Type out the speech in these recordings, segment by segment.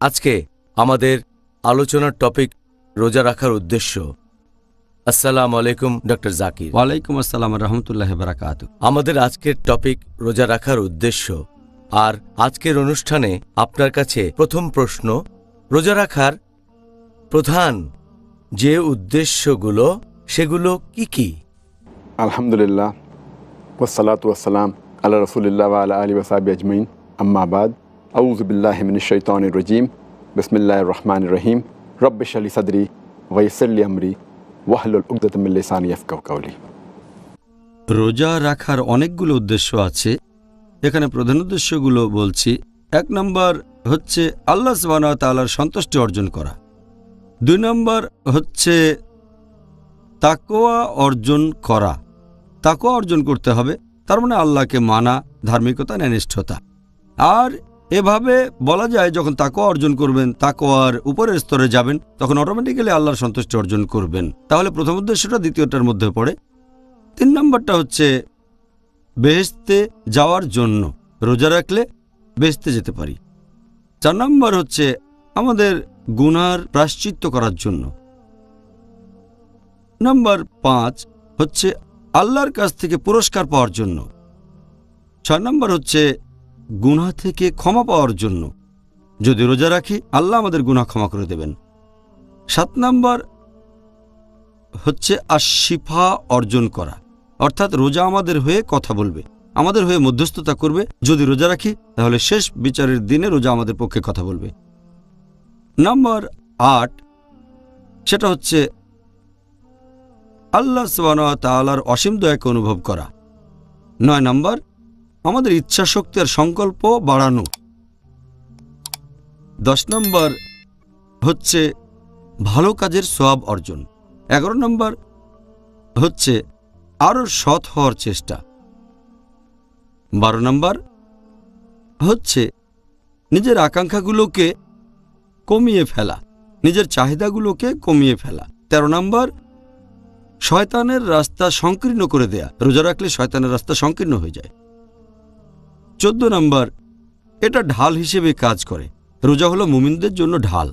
আজকে আমাদের আলোচনার টপিক রোজা রাখার উদ্দেশ্য। আসসালামু আলাইকুম ডক্টর জাকির। ওয়ালাইকুম আসসালাম রহমতুল্লাহ বারাকাতু। আমাদের আজকের টপিক রোজা রাখার উদ্দেশ্য। আর আজকের অনুষ্ঠানে আপনার কাছে প্রথম প্রশ্ন, রোজা রাখার প্রধান যে উদ্দেশ্যগুলো সেগুলো কি কি? আলহামদুলিল্লাহ ওয়াসসালাতু ওয়াসসালাম আলা রাসূলিল্লাহ ওয়া আলা আলিহি ওয়া সাহবিহি আজমাইন, আম্মা বাদ। আউযু বিল্লাহি মিনাশ শাইতানির রাজীম, বিসমিল্লাহির রহমানির রহিম। রব্বি ইশরাহ লি সাদরি ওয়া ইয়াসসির লি আমরি ওয়াহলুল উকদাতাম মিন লিসানি ইয়াফকাহু কাওলি। রোজা রাখার অনেকগুলো উদ্দেশ্য আছে, এখানে প্রধান উদ্দেশ্যগুলো বলছি। 1 নম্বর হচ্ছে আল্লাহ সুবহানাহু ওয়া তাআলার সন্তুষ্টি অর্জন করা। 2 নম্বর হচ্ছে তাকওয়া অর্জন করা। তাকওয়া অর্জন করতে হবে, তার মানে আল্লাহকে মানা, ধার্মিকতা, ন্যায়নিষ্ঠতা। আর এভাবে বলা যায় যখন তাকওয়া অর্জন করবেন, তাকওয়ার উপরের স্তরে যাবেন, তখন অটোমেটিক্যালি আল্লাহর সন্তুষ্টি অর্জন করবেন। তাহলে প্রথম উদ্দেশ্যটা দ্বিতীয়টার মধ্যে পড়ে। 3 নম্বরটা হচ্ছে বেহেশতে যাওয়ার জন্য। রোজা রাখলে বেহেশতে যেতে পারি। 4 নম্বর হচ্ছে আমাদের গুনার প্রায়শ্চিত্ত করার জন্য। নম্বর 5 হচ্ছে আল্লাহর কাছ থেকে পুরস্কার পাওয়ার জন্য। 6 নম্বর হচ্ছে গুনাহ থেকে ক্ষমা পাওয়ার জন্য। যদি রোজা রাখি আল্লাহ আমাদের গুনাহ ক্ষমা করে দেবেন। 7 নম্বর হচ্ছে আশিফা অর্জন করা, অর্থাৎ রোজা আমাদের হয়ে কথা বলবে, আমাদের হয়ে মধ্যস্থতা করবে। যদি রোজা রাখি তাহলে শেষ বিচারের দিনে রোজা আমাদের পক্ষে কথা বলবে। নম্বর 8 সেটা হচ্ছে আল্লাহ সুবহানাহু ওয়া তাআলার অসীম দয়াকে অনুভব করা। 9 নম্বর আমাদের ইচ্ছা শক্তি আর সংকল্প বাড়ানো। 10 নম্বর হচ্ছে ভালো কাজের সওয়াব অর্জন। 11 নম্বর হচ্ছে আরও সৎ হওয়ার চেষ্টা। 12 নম্বর হচ্ছে নিজের আকাঙ্ক্ষাগুলোকে কমিয়ে ফেলা, নিজের চাহিদাগুলোকে কমিয়ে ফেলা। 13 নম্বর শয়তানের রাস্তা সংকীর্ণ করে দেয়া। রোজা রাখলে শয়তানের রাস্তা সংকীর্ণ হয়ে যায়। 14 নম্বর এটা ঢাল হিসেবে কাজ করে। রোজা হলো মুমিনদের জন্য ঢাল।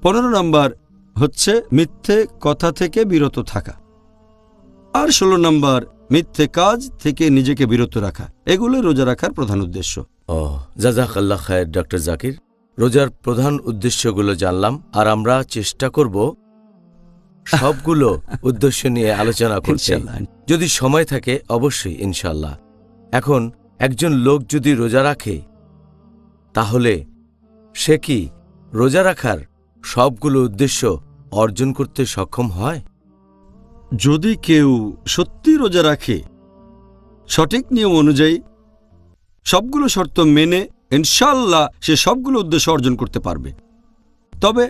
15 নম্বর হচ্ছে মিথ্যে কথা থেকে বিরত থাকা। আর 16 নম্বর মিথ্যে কাজ থেকে নিজেকে বিরত রাখা। এগুলো রোজা রাখার প্রধান উদ্দেশ্য। জাযাকাল্লাহ খায়ের ডক্টর জাকির। রোজার প্রধান উদ্দেশ্যগুলো জানলাম, আর আমরা চেষ্টা করব সবগুলো উদ্দেশ্য নিয়ে আলোচনা করতে, যদি সময় থাকে অবশ্যই ইনশাল্লাহ। এখন একজন লোক যদি রোজা রাখে তাহলে সে কি রোজা রাখার সবগুলো উদ্দেশ্য অর্জন করতে সক্ষম হয়? যদি কেউ সত্যি রোজা রাখে, সঠিক নিয়ম অনুযায়ী সবগুলো শর্ত মেনে, ইনশাআল্লাহ সে সবগুলো উদ্দেশ্য অর্জন করতে পারবে। তবে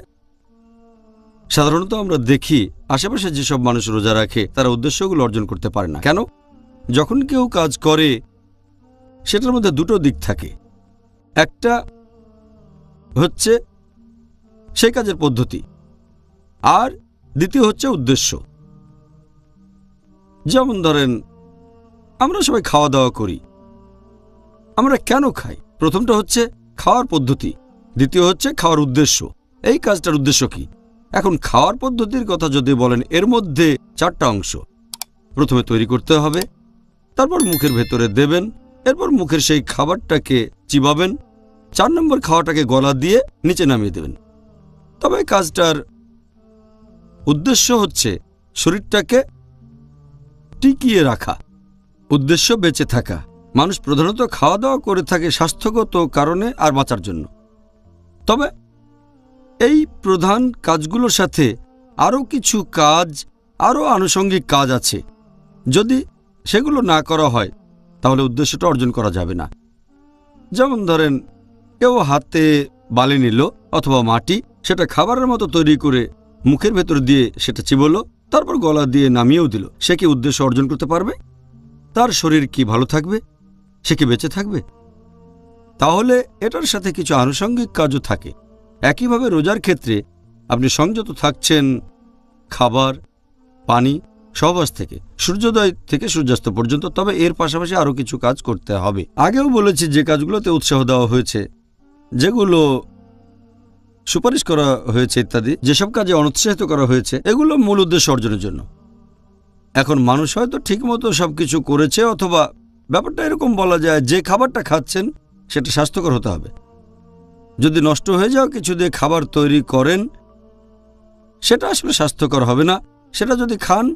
সাধারণত আমরা দেখি আশেপাশে যেসব মানুষ রোজা রাখে তারা উদ্দেশ্যগুলো অর্জন করতে পারে না। কেন? যখন কেউ কাজ করে সেটার মধ্যে দুটো দিক থাকে। একটা হচ্ছে সেই কাজের পদ্ধতি, আর দ্বিতীয় হচ্ছে উদ্দেশ্য। যেমন ধরেন আমরা সবাই খাওয়া দাওয়া করি, আমরা কেন খাই? প্রথমটা হচ্ছে খাওয়ার পদ্ধতি, দ্বিতীয় হচ্ছে খাওয়ার উদ্দেশ্য। এই কাজটার উদ্দেশ্য কি? এখন খাওয়ার পদ্ধতির কথা যদি বলেন, এর মধ্যে 4টা অংশ। প্রথমে তৈরি করতে হবে, তারপর মুখের ভেতরে দেবেন, এরপর মুখের সেই খাবারটাকে চিবাবেন, 4 নম্বর খাওয়াটাকে গলা দিয়ে নিচে নামিয়ে দেবেন। তবে কাজটার উদ্দেশ্য হচ্ছে শরীরটাকে টিকিয়ে রাখা, উদ্দেশ্য বেঁচে থাকা। মানুষ প্রধানত খাওয়া দাওয়া করে থাকে স্বাস্থ্যগত কারণে আর বাঁচার জন্য। তবে এই প্রধান কাজগুলোর সাথে আরও কিছু কাজ, আরও আনুষঙ্গিক কাজ আছে। যদি সেগুলো না করা হয় তাহলে উদ্দেশ্যটা অর্জন করা যাবে না। যেমন ধরেন কেউ হাতে বালি নিল অথবা মাটি, সেটা খাবারের মতো তৈরি করে মুখের ভেতর দিয়ে সেটা চিবোলো, তারপর গলা দিয়ে নামিয়েও দিল। সে কি উদ্দেশ্য অর্জন করতে পারবে? তার শরীর কি ভালো থাকবে? সে কি বেঁচে থাকবে? তাহলে এটার সাথে কিছু আনুষঙ্গিক কাজও থাকে। একইভাবে রোজার ক্ষেত্রে আপনি সংযত থাকছেন খাবার, পানি, সহবাস থেকে, সূর্যোদয় থেকে সূর্যাস্ত পর্যন্ত। তবে এর পাশাপাশি আরও কিছু কাজ করতে হবে। আগেও বলেছি যে কাজগুলোতে উৎসাহ দেওয়া হয়েছে, যেগুলো সুপারিশ করা হয়েছে ইত্যাদি, যেসব কাজে অনুৎসাহিত করা হয়েছে, এগুলো মূল উদ্দেশ্য অর্জনের জন্য। এখন মানুষ হয়তো ঠিকমতো সবকিছু করেছে, অথবা ব্যাপারটা এরকম বলা যায় যে খাবারটা খাচ্ছেন সেটা স্বাস্থ্যকর হতে হবে। যদি নষ্ট হয়ে যাওয়া কিছু দিয়ে খাবার তৈরি করেন, সেটা আসলে স্বাস্থ্যকর হবে না। সেটা যদি খান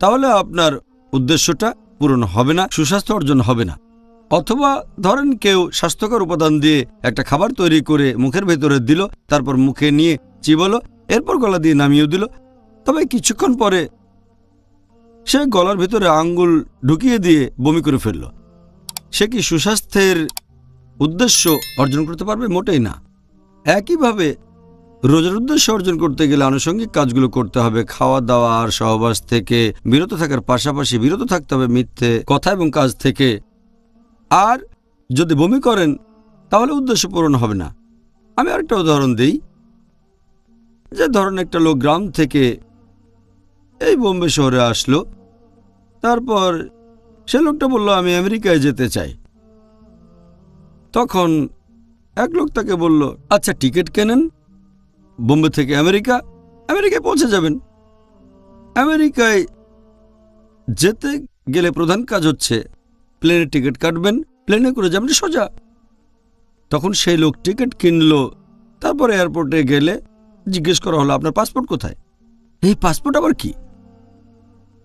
তাহলে আপনার উদ্দেশ্যটা পূরণ হবে না, সুস্বাস্থ্য অর্জন হবে না। অথবা ধরেন কেউ স্বাস্থ্যকর উপাদান দিয়ে একটা খাবার তৈরি করে মুখের ভেতরে দিল, তারপর মুখে নিয়ে চিবালো, এরপর গলা দিয়ে নামিয়েও দিল, তবে কিছুক্ষণ পরে সে গলার ভেতরে আঙ্গুল ঢুকিয়ে দিয়ে বমি করে ফেলল। সে কি সুস্বাস্থ্যের উদ্দেশ্য অর্জন করতে পারবে? মোটেই না। একইভাবে রোজার উদ্দেশ্য অর্জন করতে গেলে আনুষঙ্গিক কাজগুলো করতে হবে। খাওয়া দাওয়া আর সহবাস থেকে বিরত থাকার পাশাপাশি বিরত থাকতে হবে মিথ্যে কথা এবং কাজ থেকে। আর যদি বমি করেন তাহলে উদ্দেশ্য পূরণ হবে না। আমি আরেকটা উদাহরণ দিই, যে ধরেন একটা লোক গ্রাম থেকে এই বোম্বে শহরে আসলো, তারপর সে লোকটা বলল আমি আমেরিকায় যেতে চাই। তখন এক লোক তাকে বলল, আচ্ছা টিকিট কেনেন, বোম্বে থেকে আমেরিকায় পৌঁছে যাবেন। আমেরিকায় যেতে গেলে প্রধান কাজ হচ্ছে প্লেনের টিকিট কাটবেন, প্লেনে করে যাবেন সোজা। তখন সেই লোক টিকিট কিনলো, তারপরে এয়ারপোর্টে গেলে জিজ্ঞেস করা হলো আপনার পাসপোর্ট কোথায়? এই পাসপোর্ট আবার কি?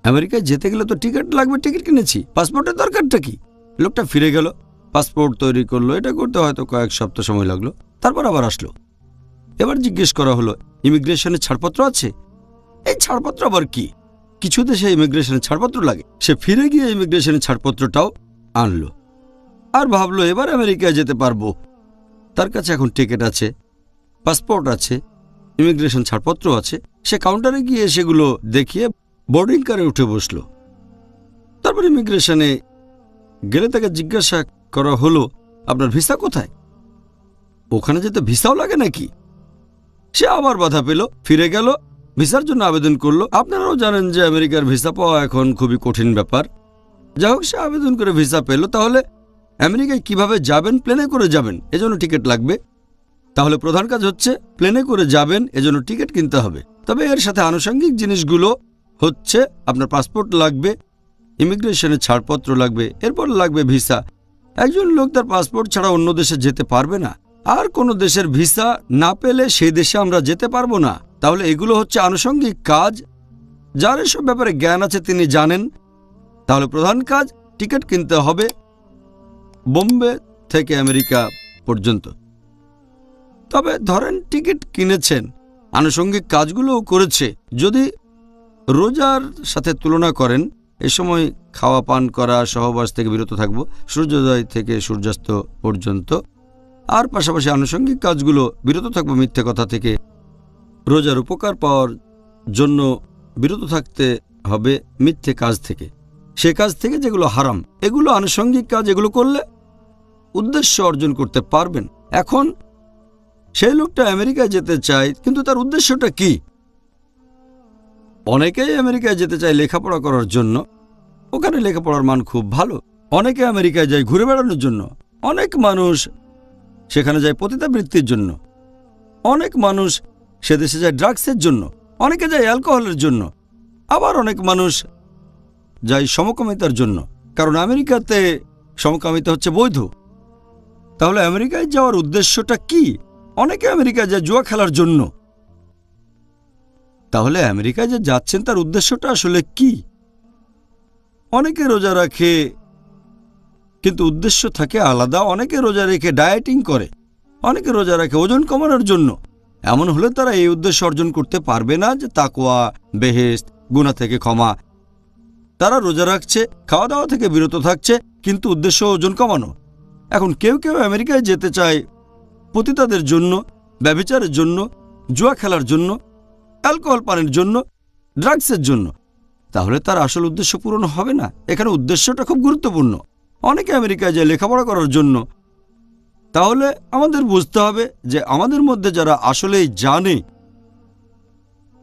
আমেরিকায় যেতে গেলে তো টিকিট লাগবে, টিকিট কিনেছি, পাসপোর্টের দরকারটা কি? লোকটা ফিরে গেল, পাসপোর্ট তৈরি করলো, এটা করতে হয়তো কয়েক সপ্তাহ সময় লাগলো, তারপর আবার আসলো। এবার জিজ্ঞেস করা হলো ইমিগ্রেশনের ছাড়পত্র আছে? এই ছাড়পত্র আবার কি? কিছু দেশে ইমিগ্রেশনের ছাড়পত্র লাগে। সে ফিরে গিয়ে ইমিগ্রেশনের ছাড়পত্রটাও আনলো আর ভাবলো এবার আমেরিকায় যেতে পারবো। তার কাছে এখন টিকিট আছে, পাসপোর্ট আছে, ইমিগ্রেশন ছাড়পত্র আছে। সে কাউন্টারে গিয়ে সেগুলো দেখিয়ে বোর্ডিং কারে উঠে বসলো। তারপর ইমিগ্রেশনে গেলে তাকে জিজ্ঞাসা করা হলো আপনার ভিসা কোথায়? ওখানে যেতে ভিসাও লাগে নাকি? সে আবার বাধা পেল, ফিরে গেল, ভিসার জন্য আবেদন করলো। আপনারাও জানেন যে আমেরিকার ভিসা পাওয়া এখন খুবই কঠিন ব্যাপার। যাই হোক, সে আবেদন করে ভিসা পেল। তাহলে আমেরিকায় কিভাবে যাবেন? প্লেনে করে যাবেন, এজন্য টিকিট লাগবে। তাহলে প্রধান কাজ হচ্ছে প্লেনে করে যাবেন, এজন্য টিকিট কিনতে হবে। তবে এর সাথে আনুষঙ্গিক জিনিসগুলো হচ্ছে আপনার পাসপোর্ট লাগবে, ইমিগ্রেশনের ছাড়পত্র লাগবে, এরপর লাগবে ভিসা। একজন লোক তার পাসপোর্ট ছাড়া অন্য দেশে যেতে পারবে না, আর কোনো দেশের ভিসা না পেলে সেই দেশে আমরা যেতে পারবো না। তাহলে এগুলো হচ্ছে আনুষঙ্গিক কাজ। যার এসব ব্যাপারে জ্ঞান আছে তিনি জানেন। তাহলে প্রধান কাজ টিকিট কিনতে হবে বোম্বে থেকে আমেরিকা পর্যন্ত। তবে ধরেন টিকিট কিনেছেন, আনুষঙ্গিক কাজগুলোও করেছে। যদি রোজার সাথে তুলনা করেন, এ সময় খাওয়া পান করা, সহবাস থেকে বিরত থাকব সূর্যোদয় থেকে সূর্যাস্ত পর্যন্ত, আর পাশাপাশি আনুষঙ্গিক কাজগুলো বিরত থাকবো মিথ্যে কথা থেকে। রোজার উপকার পাওয়ার জন্য বিরত থাকতে হবে মিথ্যে কাজ থেকে, সে কাজ থেকে যেগুলো হারাম। এগুলো আনুষঙ্গিক কাজ, এগুলো করলে উদ্দেশ্য অর্জন করতে পারবেন। এখন সেই লোকটা আমেরিকায় যেতে চায়, কিন্তু তার উদ্দেশ্যটা কি? অনেকেই আমেরিকায় যেতে চায় লেখাপড়া করার জন্য, ওখানে লেখাপড়ার মান খুব ভালো। অনেকে আমেরিকায় যায় ঘুরে বেড়ানোর জন্য, অনেক মানুষ সেখানে যায় পতিতাবৃত্তির জন্য, অনেক মানুষ সে দেশে যায় ড্রাগসের জন্য, অনেকে যায় অ্যালকোহলের জন্য, আবার অনেক মানুষ যায় সমকামিতার জন্য, কারণ আমেরিকাতে সমকামিতা হচ্ছে বৈধ। তাহলে আমেরিকায় যাওয়ার উদ্দেশ্যটা কি? অনেকে আমেরিকায় যায় জুয়া খেলার জন্য। তাহলে আমেরিকায় যে যাচ্ছেন তার উদ্দেশ্যটা আসলে কি? অনেকে রোজা রাখে কিন্তু উদ্দেশ্য থাকে আলাদা। অনেকে রোজা রেখে ডায়েটিং করে, অনেকে রোজা রাখে ওজন কমানোর জন্য। এমন হলে তারা এই উদ্দেশ্য অর্জন করতে পারবে না যে তাকওয়া, বেহেশত, গুনাহ থেকে ক্ষমা। তারা রোজা রাখছে, খাওয়া দাওয়া থেকে বিরত থাকছে, কিন্তু উদ্দেশ্য ওজন কমানো। এখন কেউ কেউ আমেরিকায় যেতে চায় পতিতাদের জন্য, ব্যভিচারের জন্য, জুয়া খেলার জন্য, অ্যালকোহল পানের জন্য, ড্রাগসের জন্য। তাহলে তার আসল উদ্দেশ্য পূরণ হবে না। এখানে উদ্দেশ্যটা খুব গুরুত্বপূর্ণ। অনেকে আমেরিকায় যায় লেখাপড়া করার জন্য। তাহলে আমাদের বুঝতে হবে যে আমাদের মধ্যে যারা আসলেই জানে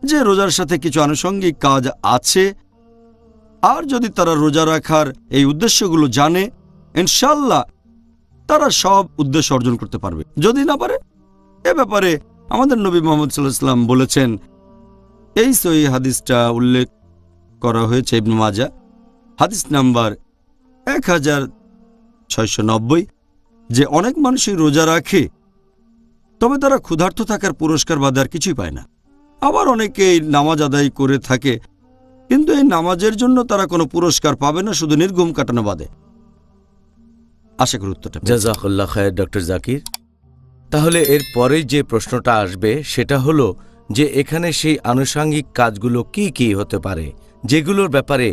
যে রোজার সাথে কিছু আনুষঙ্গিক কাজ আছে, আর যদি তারা রোজা রাখার এই উদ্দেশ্যগুলো জানে, ইনশাল্লাহ তারা সব উদ্দেশ্য অর্জন করতে পারবে। যদি না পারে, এ ব্যাপারে আমাদের নবী মুহাম্মদ সাল্লাল্লাহু আলাইহি ওয়াসাল্লাম বলেছেন, এই সহিহ হাদিসটা উল্লেখ করা হয়েছে ইবনে মাজাহ, হাদিস নাম্বার 1690, যে অনেক মানুষই রোজা রাখে, তবে তারা ক্ষুধার্ত থাকার পুরস্কার বাদে আর কিছুই পায় না। আবার অনেকেই নামাজ আদায় করে থাকে, কিন্তু এই নামাজের জন্য তারা কোনো পুরস্কার পাবে না, শুধু নির্ঘুম কাটানো বাদে। আশা করি উত্তরটা পেয়েছেন। জাযাকাল্লাহ খায়ের ডক্টর জাকির। তাহলে এর পরে যে প্রশ্নটা আসবে সেটা হলো যে এখানে সেই আনুষঙ্গিক কাজগুলো কি কি হতে পারে যেগুলোর ব্যাপারে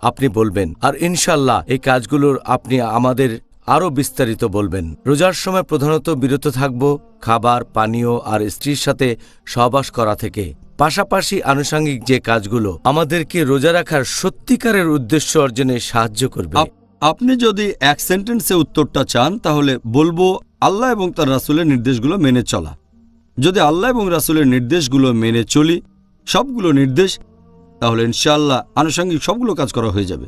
আপনি বলবেন, আর ইনশাল্লাহ এই কাজগুলোর আপনি আমাদের আরও বিস্তারিত বলবেন। রোজার সময় প্রধানত বিরত থাকব খাবার, পানীয় আর স্ত্রীর সাথে সহবাস করা থেকে। পাশাপাশি আনুষঙ্গিক যে কাজগুলো আমাদেরকে রোজা রাখার সত্যিকারের উদ্দেশ্য অর্জনে সাহায্য করবে। আপনি যদি এক সেন্টেন্সে উত্তরটা চান তাহলে বলবো আল্লাহ এবং তার রাসূলের নির্দেশগুলো মেনে চলা। যদি আল্লাহ এবং রাসূলের নির্দেশগুলো মেনে চলি, সবগুলো নির্দেশ, তাহলে ইনশাআল্লাহ আনুষঙ্গিক সবগুলো কাজ করা হয়ে যাবে।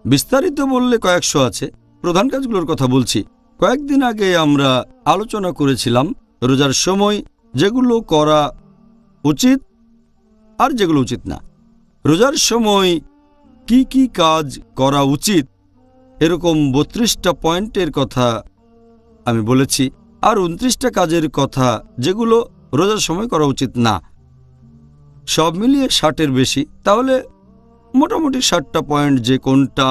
বিস্তারিত বললে কয়েকশো আছে, প্রধান কাজগুলোর কথা বলছি। কয়েকদিন আগে আমরা আলোচনা করেছিলাম রোজার সময় যেগুলো করা উচিত আর যেগুলো উচিত না। রোজার সময় কি কি কাজ করা উচিত এরকম 32টা পয়েন্টের কথা আমি বলেছি, আর 29টা কাজের কথা যেগুলো রোজার সময় করা উচিত না। সব মিলিয়ে 60-এর বেশি। তাহলে মোটামুটি 60টা পয়েন্ট, যে কোনটা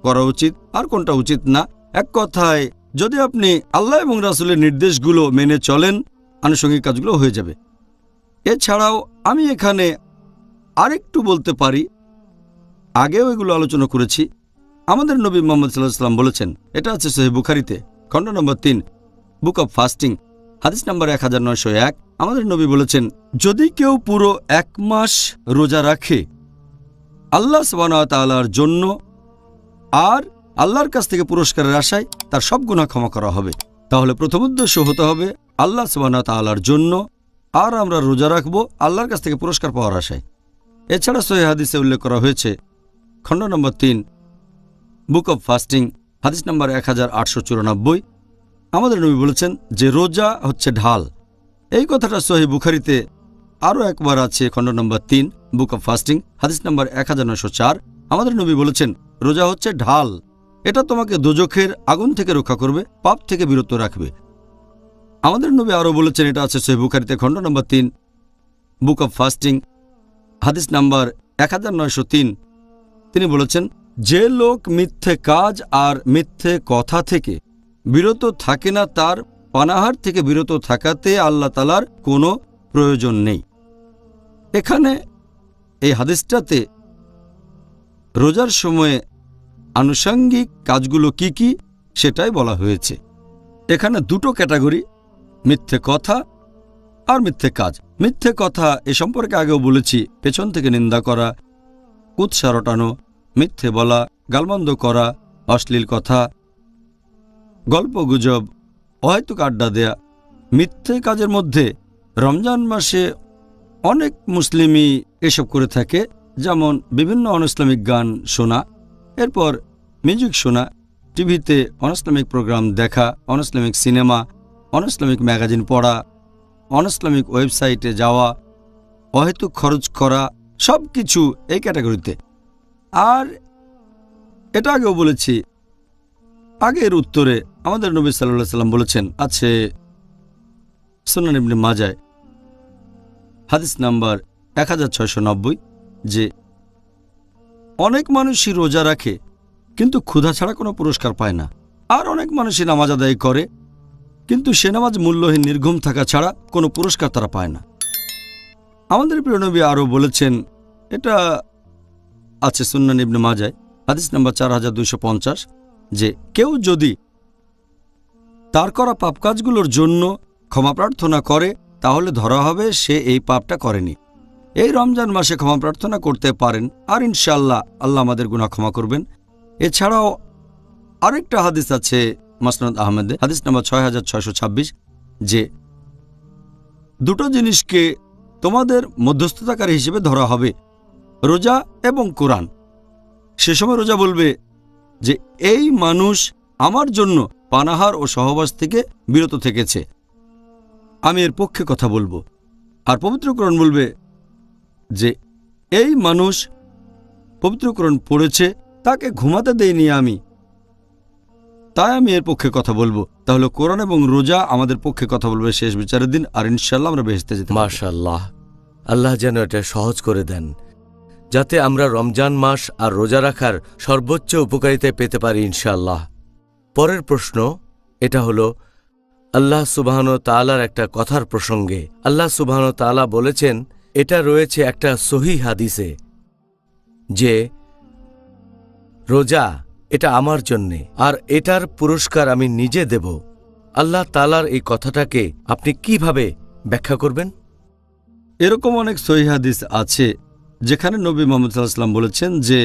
করা উচিত আর কোনটা উচিত না। এক কথায় যদি আপনি আল্লাহ এবং রাসূলের নির্দেশগুলো মেনে চলেন, আনুষঙ্গিক কাজগুলো হয়ে যাবে। এছাড়াও আমি এখানে আরেকটু বলতে পারি, আগেও এগুলো আলোচনা করেছি। আমাদের নবী মুহাম্মদ সাল্লাল্লাহু আলাইহি ওয়াসাল্লাম বলেছেন, এটা আছে সহিহ বুখারীতে, খণ্ড নম্বর 3, বুক অব ফাস্টিং, হাদিস নাম্বার 1901। আমাদের নবী বলেছেন, যদি কেউ পুরো 1 মাস রোজা রাখে আল্লাহ সুবহানাহু ওয়া তাআলার জন্য আর আল্লাহর কাছ থেকে পুরস্কারের আশায়, তার সব গুনাহ ক্ষমা করা হবে। তাহলে প্রথম উদ্দেশ্য হতে হবে আল্লাহ সুবহানাহু ওয়া তাআলার জন্য, আর আমরা রোজা রাখবো আল্লাহর কাছ থেকে পুরস্কার পাওয়ার আশায়। এছাড়া সহিহ হাদিসে উল্লেখ করা হয়েছে, খণ্ড নম্বর 3, বুক অব ফাস্টিং, হাদিস নাম্বার 1894। আমাদের নবী বলেছেন যে রোজা হচ্ছে ঢাল। এই কথাটা সহিহ বুখারীতে আরও একবার আছে, খণ্ড নম্বর 3, বুক অব ফাস্টিং, হাদিস নাম্বার 1904। আমাদের নবী বলেছেন, রোজা হচ্ছে ঢাল, এটা তোমাকে দোজখের আগুন থেকে রক্ষা করবে, পাপ থেকে বিরত রাখবে। আমাদের নবী আরও বলেছেন, এটা আছে সহিহ বুখারীতে, খণ্ড নম্বর 3, বুক অব ফাস্টিং, হাদিস নাম্বার 1903। তিনি বলেছেন, যে লোক মিথ্যে কাজ আর মিথ্যে কথা থেকে বিরত থাকে না, তার পানাহার থেকে বিরত থাকাতে আল্লাহ তাআলার কোনো প্রয়োজন নেই। এখানে এই হাদিসটাতে রোজার সময়ে আনুষঙ্গিক কাজগুলো কি কি সেটাই বলা হয়েছে। এখানে দুটো ক্যাটাগরি, মিথ্যে কথা আর মিথ্যে কাজ। মিথ্যে কথা এ সম্পর্কে আগেও বলেছি, পেছন থেকে নিন্দা করা, কুৎসা রটানো, মিথ্যে বলা, গালমন্দ করা, অশ্লীল কথা, গল্পগুজব, অহেতুক আড্ডা দেয়া। মিথ্যে কাজের মধ্যে রমজান মাসে অনেক মুসলিমই এসব করে থাকে, যেমন বিভিন্ন অনইসলামিক গান শোনা, এরপর মিউজিক শোনা, টিভিতে অনইসলামিক প্রোগ্রাম দেখা, অনইসলামিক সিনেমা, অনইসলামিক ম্যাগাজিন পড়া, অনইসলামিক ওয়েবসাইটে যাওয়া, অহেতুক খরচ করা, সব কিছু এই ক্যাটাগরিতে। আর এটা আগেও বলেছি, আগের উত্তরে আমাদের নবী সাল্লাল্লাহু আলাইহি ওয়াসাল্লাম বলেছেন, আছে সুনান ইবনে মাজাহ, হাদিস নাম্বার 1690, যে অনেক মানুষই রোজা রাখে কিন্তু ক্ষুধা ছাড়া কোনো পুরস্কার পায় না, আর অনেক মানুষই নামাজ আদায় করে কিন্তু সে নামাজ মূল্যহীন, নির্ঘুম থাকা ছাড়া কোনো পুরস্কার তারা পায় না। আমাদের প্রিয় নবী আরও বলেছেন, এটা আছে সুনান ইবনে মাজাহ, হাদিস নাম্বার 4250, যে কেউ যদি তার করা পাপ কাজগুলোর জন্য ক্ষমা প্রার্থনা করে তাহলে ধরা হবে সে এই পাপটা করেনি। এই রমজান মাসে ক্ষমা প্রার্থনা করতে পারেন, আর ইনশাআল্লাহ আল্লাহ আমাদের গুনাহ ক্ষমা করবেন। এছাড়াও আরেকটা হাদিস আছে মাসনাদ আহমেদে, হাদিস নাম্বার 6626, যে দুটো জিনিসকে তোমাদের মধ্যস্থতাকারী হিসেবে ধরা হবে, রোজা এবং কোরআন। সে সময় রোজা বলবে যে এই মানুষ আমার জন্য পানাহার ও সহবাস থেকে বিরত থেকেছে, আমি এর পক্ষে কথা বলবো। আর পবিত্র কোরআন বলবে যে এই মানুষ পবিত্র কোরআন পড়েছে, তাকে ঘুমাতে দেইনি আমি, তাই আমি এর পক্ষে কথা বলবো। তাহলে কোরআন এবং রোজা আমাদের পক্ষে কথা বলবে শেষ বিচারের দিন, আর ইনশাল্লাহ আমরা বেহেশতে যেতে পারবো। মাশাআল্লাহ, আল্লাহ যেন এটা সহজ করে দেন, যাতে আমরা রমজান মাস আর রোজা রাখার সর্বোচ্চ উপকারিতা পেতে পারি ইনশাআল্লাহ। পরের প্রশ্ন এটা হলো আল্লাহ সুবহানাহু ওয়া তাআলার একটা কথার প্রসঙ্গে। আল্লাহ সুবহানাহু ওয়া তাআলা বলেছেন, এটা রয়েছে একটা সহিহ হাদিসে, যে রোজা এটা আমার জন্যে আর এটার পুরস্কার আমি নিজে দেব। আল্লাহ তাআলার এই কথাটাকে আপনি কিভাবে ব্যাখ্যা করবেন? এরকম অনেক সহিহ হাদিস আছে যেখানে নবী মুহাম্মদ সাল্লাল্লাহু আলাইহি ওয়াসাল্লাম বলেছেন যে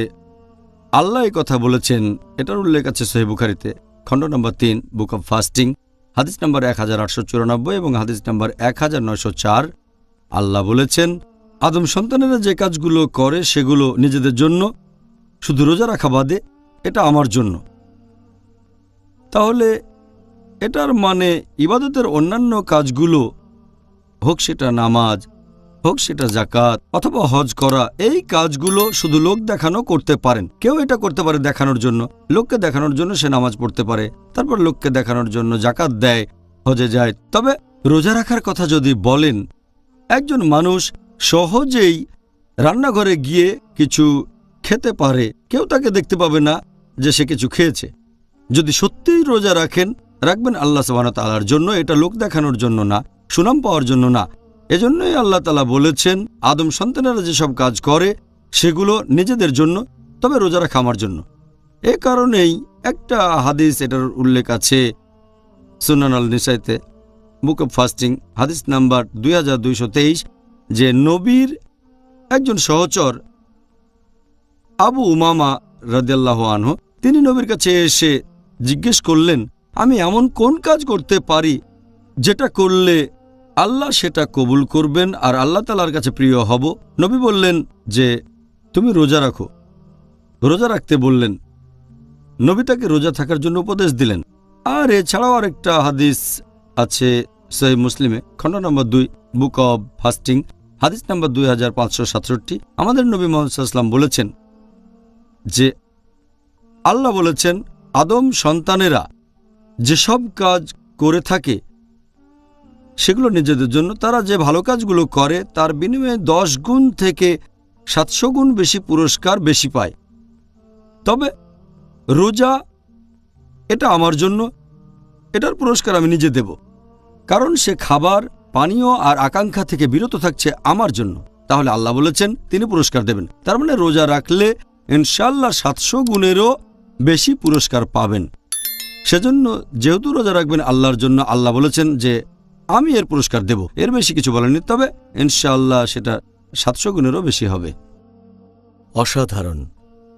আল্লাহ এই কথা বলেছেন। এটার উল্লেখ আছে সহিহ বুখারীতে, খণ্ড নম্বর 3, বুক অব ফাস্টিং, হাদিস নম্বর 1894 এবং হাদিস নম্বর 1904। আল্লাহ বলেছেন, আদম সন্তানেরা যে কাজগুলো করে সেগুলো নিজেদের জন্য, শুধু রোজা রাখা বাদে এটা আমার জন্য। তাহলে এটার মানে ইবাদতের অন্যান্য কাজগুলো, হোক সেটা নামাজ, হোক সেটা যাকাত অথবা হজ করা, এই কাজগুলো শুধু লোক দেখানো করতে পারেন। কেউ এটা করতে পারে দেখানোর জন্য, লোককে দেখানোর জন্য সে নামাজ পড়তে পারে, তারপর লোককে দেখানোর জন্য যাকাত দেয়, হজে যায়। তবে রোজা রাখার কথা যদি বলেন, একজন মানুষ সহজেই রান্নাঘরে গিয়ে কিছু খেতে পারে, কেউ তাকে দেখতে পাবে না যে সে কিছু খেয়েছে। যদি সত্যিই রোজা রাখবেন আল্লাহ সুবহানাহু ওয়া তাআলার জন্য, এটা লোক দেখানোর জন্য না, সুনাম পাওয়ার জন্য না। এজন্যই আল্লাহ তাআলা বলেছেন, আদম সন্তানেরা যেসব কাজ করে সেগুলো নিজেদের জন্য, তবে রোজা রাখা আমার জন্য। এ কারণেই একটা হাদিস এটার উল্লেখ আছে সুনান আল নিসাইতে, বুক অব ফাস্টিং, হাদিস নাম্বার 2223, যে নবীর একজন সহচর আবু উমামা রাদিয়াল্লাহু আনহু, তিনি নবীর কাছে এসে জিজ্ঞেস করলেন, আমি এমন কোন কাজ করতে পারি যেটা করলে আল্লাহ সেটা কবুল করবেন আর আল্লাহ তাআলার কাছে প্রিয় হব? নবী বললেন যে তুমি রোজা রাখো। রোজা রাখতে বললেন। নবী তাকে রোজা থাকার জন্য উপদেশ দিলেন। আর এছাড়াও আরেকটা হাদিস আছে সহিহ মুসলিমে, খণ্ড নম্বর 2, বুক অব ফাস্টিং, হাদিস নম্বর 2567। আমাদের নবী মুহাম্মদ সাল্লাল্লাহু আলাইহি ওয়াসাল্লাম বলেছেন যে আল্লাহ বলেছেন, আদম সন্তানেরা যেসব কাজ করে থাকে সেগুলো নিজেদের জন্য, তারা যে ভালো কাজগুলো করে তার বিনিময়ে 10 গুণ থেকে 700 গুণ বেশি পুরস্কার বেশি পায়। তবে রোজা এটা আমার জন্য, এটার পুরস্কার আমি নিজে দেব, কারণ সে খাবার, পানীয় আর আকাঙ্ক্ষা থেকে বিরত থাকছে আমার জন্য। তাহলে আল্লাহ বলেছেন তিনি পুরস্কার দেবেন। তার মানে রোজা রাখলে ইনশাআল্লাহ 700 গুণেরও বেশি পুরস্কার পাবেন। সেজন্য যেহেতু রোজা রাখবেন আল্লাহর জন্য, আল্লাহ বলেছেন যে আমি এর পুরস্কার দেব। এর বেশি কিছু বলেননি, তবে ইনশাআল্লাহ সেটা 700 গুণেরও বেশি হবে। অসাধারণ।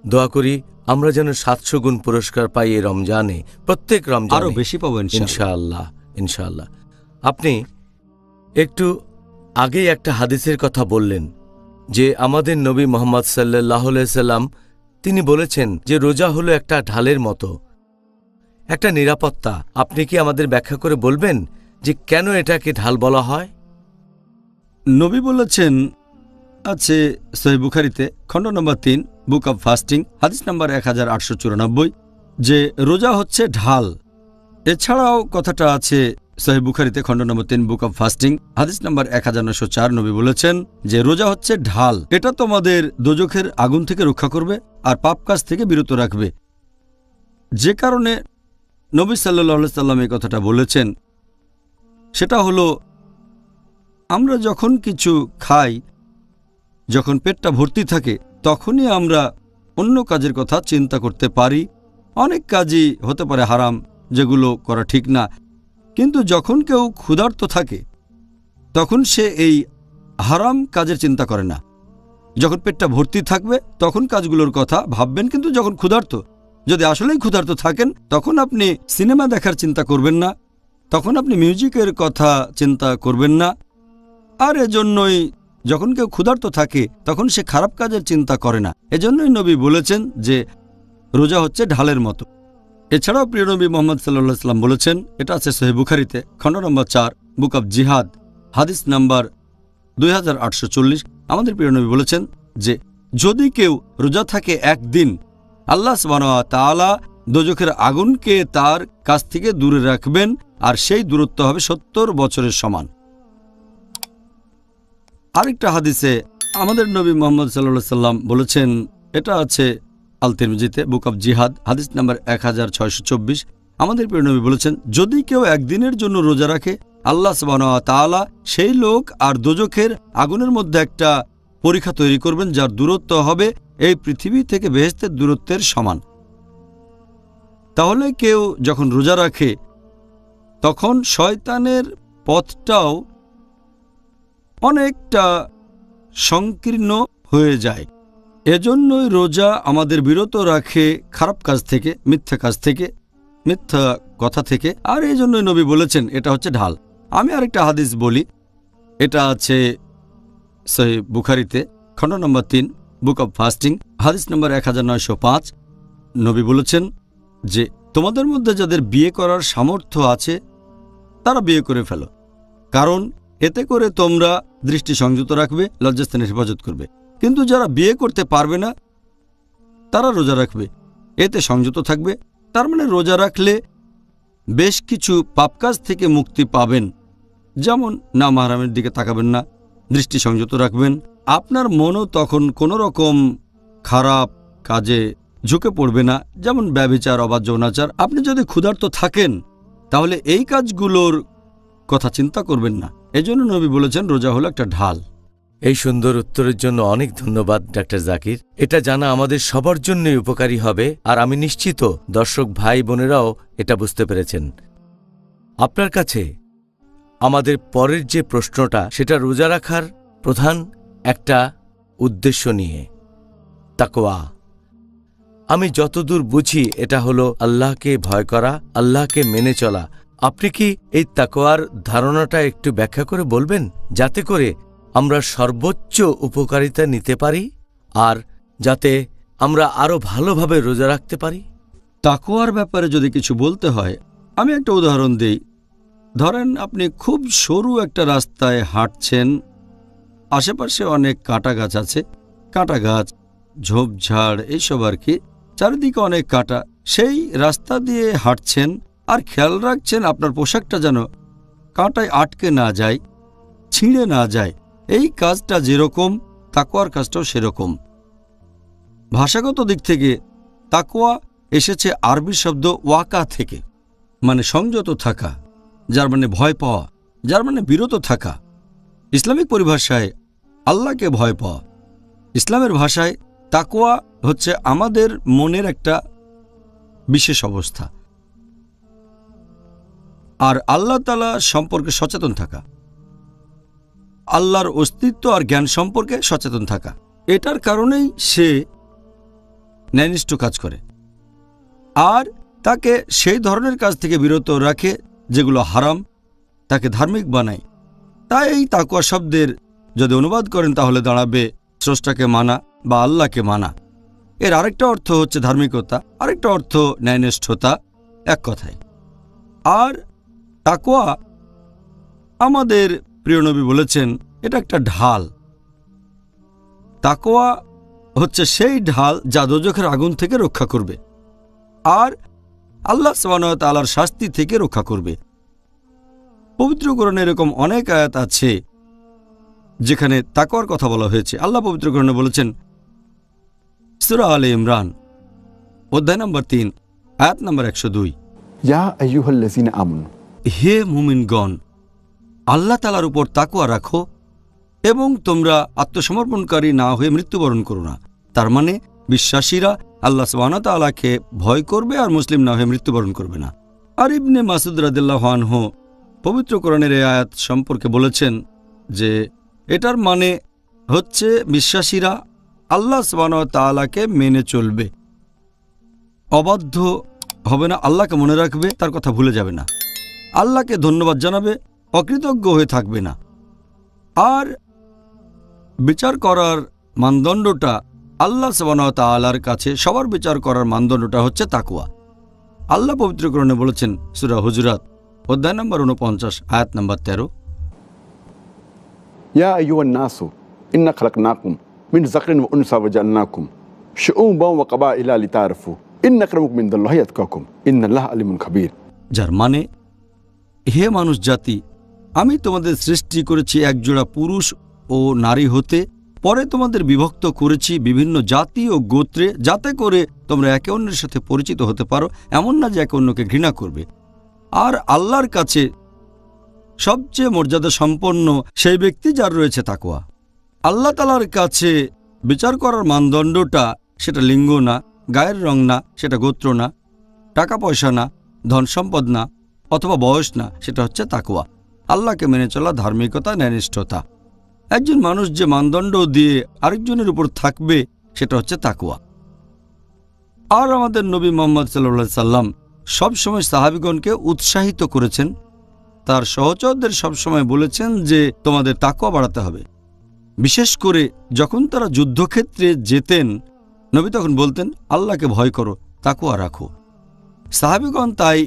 দোয়া করি আমরা যেন 700 গুণ পুরস্কার পাই এই রমজানে, প্রত্যেক রমজানে আরো বেশি পাবো ইনশাআল্লাহ। ইনশাআল্লাহ। আপনি একটু আগেই একটা হাদিসের কথা বললেন যে আমাদের নবী মুহাম্মদ সাল্লাল্লাহু আলাইহি সাল্লাম তিনি বলেছেন যে রোজা হলো একটা ঢালের মতো, একটা নিরাপত্তা। আপনি কি আমাদের ব্যাখ্যা করে বলবেন যে কেন এটাকে ঢাল বলা হয়? নবী বলেছেন আছে সহিহ বুখারীতে, খণ্ড নম্বর 3, বুক অব ফাস্টিং, হাদিস নম্বর 1894, যে রোজা হচ্ছে ঢাল। এছাড়াও কথাটা আছে সহিহ বুখারীতে, খণ্ড নম্বর 3, বুক অব ফাস্টিং, হাদিস নম্বর 1904। নবী বলেছেন যে রোজা হচ্ছে ঢাল, এটা তোমাদের দোজখের আগুন থেকে রক্ষা করবে আর পাপ কাজ থেকে বিরত রাখবে। যে কারণে নবী সাল্লাল্লাহু আলাইহি সাল্লাম এই কথাটা বলেছেন সেটা হলো, আমরা যখন কিছু খাই, যখন পেটটা ভর্তি থাকে, তখনই আমরা অন্য কাজের কথা চিন্তা করতে পারি। অনেক কাজই হতে পারে হারাম, যেগুলো করা ঠিক না। কিন্তু যখন কেউ ক্ষুধার্ত থাকে তখন সে এই হারাম কাজের চিন্তা করে না। যখন পেটটা ভর্তি থাকবে তখন কাজগুলোর কথা ভাববেন, কিন্তু যখন ক্ষুধার্ত, যদি আসলেই ক্ষুধার্ত থাকেন, তখন আপনি সিনেমা দেখার চিন্তা করবেন না, তখন আপনি মিউজিকের কথা চিন্তা করবেন না। আর এজন্যই যখন কেউ ক্ষুধার্ত থাকে তখন সে খারাপ কাজের চিন্তা করে না। এজন্যই নবী বলেছেন যে রোজা হচ্ছে ঢালের মতো। এছাড়াও প্রিয় নবী মুহাম্মদ সাল্লাল্লাহু আলাইহি সাল্লাম বলেছেন, এটা আছে সহিহ বুখারীতে, খণ্ড নম্বর ৪, বুক অব জিহাদ, হাদিস নাম্বার 2840। আমাদের প্রিয় নবী বলেছেন যে যদি কেউ রোজা থাকে একদিন, আল্লাহ সুবহানাহু ওয়া তাআলা দোজখের আগুনকে তার কাছ থেকে দূরে রাখবেন, আর সেই দূরত্ব হবে ৭০ বছরের সমান। আরেকটা হাদিসে আমাদের নবী মুহাম্মদ সাল্লাল্লাহু আলাইহি সাল্লাম বলেছেন, এটা আছে আল তিরমিজিতে, বুক অব জিহাদ, হাদিস নাম্বার 1624। আমাদের প্রিয় নবী বলেছেন, যদি কেউ একদিনের জন্য রোজা রাখে, আল্লাহ সুবহানাহু ওয়া তাআলা সেই লোক আর দোজখের আগুনের মধ্যে একটা পরীক্ষা তৈরি করবেন, যার দূরত্ব হবে এই পৃথিবী থেকে বেহেশতের দূরত্বের সমান। তাহলে কেউ যখন রোজা রাখে তখন শয়তানের পথটাও অনেকটা সংকীর্ণ হয়ে যায়। এজন্যই রোজা আমাদের বিরত রাখে খারাপ কাজ থেকে, মিথ্যা কাজ থেকে, মিথ্যা কথা থেকে। আর এই জন্যই নবী বলেছেন এটা হচ্ছে ঢাল। আমি আরেকটা হাদিস বলি, এটা আছে সহিহ বুখারীতে, খণ্ড নম্বর ৩, বুক অব ফাস্টিং, হাদিস নম্বর 1905। নবী বলেছেন যে তোমাদের মধ্যে যাদের বিয়ে করার সামর্থ্য আছে তারা বিয়ে করে ফেলো, কারণ এতে করে তোমরা দৃষ্টি সংযত রাখবে, লজ্জাস্থানের হেফাজত করবে। কিন্তু যারা বিয়ে করতে পারবে না তারা রোজা রাখবে, এতে সংযত থাকবে। তার মানে রোজা রাখলে বেশ কিছু পাপকাজ থেকে মুক্তি পাবেন, যেমন না মাহরামের দিকে তাকাবেন না, দৃষ্টি সংযত রাখবেন, আপনার মনও তখন কোনো রকম খারাপ কাজে ঝুঁকে পড়বে না, যেমন ব্যভিচার, অবাধ যৌনাচার। আপনি যদি ক্ষুধার্ত থাকেন তাহলে এই কাজগুলোর কথা চিন্তা করবেন না। এজন্য নবী বলেছেন রোজা হলো একটা ঢাল। এই সুন্দর উত্তরের জন্য অনেক ধন্যবাদ ডাক্তার জাকির। এটা জানা আমাদের সবার জন্যই উপকারী হবে, আর আমি নিশ্চিত দর্শক ভাই বোনেরাও এটা বুঝতে পেরেছেন। আপনার কাছে আমাদের পরের যে প্রশ্নটা, সেটা রোজা রাখার প্রধান একটা উদ্দেশ্য নিয়ে, তাকওয়া। আমি যতদূর বুঝি এটা হলো আল্লাহকে ভয় করা, আল্লাহকে মেনে চলা। আপনি কি এই তাকওয়ার ধারণাটা একটু ব্যাখ্যা করে বলবেন, যাতে করে আমরা সর্বোচ্চ উপকারিতা নিতে পারি আর যাতে আমরা আরও ভালোভাবে রোজা রাখতে পারি? তাকওয়ার ব্যাপারে যদি কিছু বলতে হয়, আমি একটা উদাহরণ দিই। ধরেন আপনি খুব সরু একটা রাস্তায় হাঁটছেন, আশেপাশে অনেক কাঁটা গাছ আছে, কাঁটা গাছ, ঝোপঝাড়, এইসব আর কি, চারিদিকে অনেক কাঁটা। সেই রাস্তা দিয়ে হাঁটছেন আর খেয়াল রাখছেন আপনার পোশাকটা যেন কাঁটায় আটকে না যায়, ছিঁড়ে না যায়। এই কাজটা যেরকম, তাকওয়ার কাজটাও সেরকম। ভাষাগত দিক থেকে তাকওয়া এসেছে আরবি শব্দ ওয়াকা থেকে, মানে সংযত থাকা, যার মানে ভয় পাওয়া, যার মানে বিরত থাকা। ইসলামিক পরিভাষায় আল্লাহকে ভয় পাওয়া। ইসলামের ভাষায় তাকওয়া হচ্ছে আমাদের মনের একটা বিশেষ অবস্থা, আর আল্লাহ তাআলা সম্পর্কে সচেতন থাকা, আল্লাহর অস্তিত্ব আর জ্ঞান সম্পর্কে সচেতন থাকা। এটার কারণেই সে ন্যায়নিষ্ঠ কাজ করে, আর তাকে সেই ধরনের কাজ থেকে বিরত রাখে যেগুলো হারাম, তাকে ধার্মিক বানায়। তাই এই তাকওয়া শব্দের যদি অনুবাদ করেন তাহলে দাঁড়াবে স্রষ্টাকে মানা বা আল্লাহকে মানা। এর আরেকটা অর্থ হচ্ছে ধার্মিকতা, আরেকটা অর্থ ন্যায়নিষ্ঠতা, এক কথায়। আর তাকওয়া আমাদের প্রিয় নবী বলেছেন এটা একটা ঢাল। তাকওয়া হচ্ছে সেই ঢাল যা দোজখের আগুন থেকে রক্ষা করবে আর আল্লাহ সুবহানাহু ওয়া তাআলার শাস্তি থেকে রক্ষা করবে। পবিত্র কোরআনে এরকম অনেক আয়াত আছে যেখানে তাকওয়ার কথা বলা হয়েছে। আল্লাহ পবিত্র কোরআনে বলেছেন, সূরা আলে ইমরান অধ্যায় নম্বর 3 আয়াত নম্বর 102, ইয়া আইয়ুহাল্লাযীনা আমানু, হে মুমিনগণ, আল্লাহ তাআলার উপর তাকওয়া রাখো এবং তোমরা আত্মসমর্পণকারী না হয়ে মৃত্যুবরণ করো না। তার মানে বিশ্বাসীরা আল্লাহ সুবহানাহু ওয়া তাআলাকে ভয় করবে আর মুসলিম না হয়ে মৃত্যুবরণ করবে না। আর ইবনে মাসউদ রাদিয়াল্লাহু আনহু পবিত্র কোরআনের এই আয়াত সম্পর্কে বলেছেন যে এটার মানে হচ্ছে বিশ্বাসীরা আল্লাহ সুবহানাহু ওয়া তাআলাকে মেনে চলবে, অবাধ্য হবে না, আল্লাহকে মনে রাখবে, তার কথা ভুলে যাবে না, আল্লাহকে ধন্যবাদ জানাবে, অকৃতজ্ঞ হয়ে থাকবে না। আর বিচার করার মানদণ্ডটা আল্লাহ সুবহানাহু ওয়া তাআলার কাছে, সবার বিচার করার মানদণ্ডটা হচ্ছে তাকওয়া। আল্লাহ পবিত্রকরণে বলেছেন সূরা হুজুরাত অধ্যায় নম্বর 49 আয়াত নম্বর 13, يا أيها الناس إنا خلقناكم من ذكر وأنثى وجعلناكم شعوبا وقبائل لتعارفوا إن أكرمكم عند الله أتقاكم إن الله عليم خبير। যার মানে, হে মানুষ জাতি, আমি তোমাদের সৃষ্টি করেছি একজোড়া পুরুষ ও নারী হতে, পরে তোমাদের বিভক্ত করেছি বিভিন্ন জাতি ও গোত্রে, যাতে করে তোমরা একে অন্যের সাথে পরিচিত হতে পারো, এমন না যে একে অন্যকে ঘৃণা করবে। আর আল্লাহর কাছে সবচেয়ে মর্যাদা সম্পন্ন সেই ব্যক্তি যার রয়েছে তাকওয়া। আল্লাহ তাআলার কাছে বিচার করার মানদণ্ডটা সেটা লিঙ্গ না, গায়ের রং না, সেটা গোত্র না, টাকা পয়সা না, ধন সম্পদ না, অথবা বয়স না, সেটা হচ্ছে তাকওয়া, আল্লাহকে মেনে চলা, ধার্মিকতা, ন্যায়নিষ্ঠতা। একজন মানুষ যে মানদণ্ড দিয়ে আরেকজনের উপর থাকবে সেটা হচ্ছে তাকওয়া। আর আমাদের নবী মুহাম্মদ সাল্লাল্লাহু আলাইহি সাল্লাম সবসময় সাহাবীগণকে উৎসাহিত করেছেন, তার সহচরদের সবসময় বলেছেন যে তোমাদের তাকওয়া বাড়াতে হবে। বিশেষ করে যখন তারা যুদ্ধক্ষেত্রে যেতেন, নবী তখন বলতেন, আল্লাহকে ভয় করো, তাকওয়া রাখো। সাহাবীগণ তাই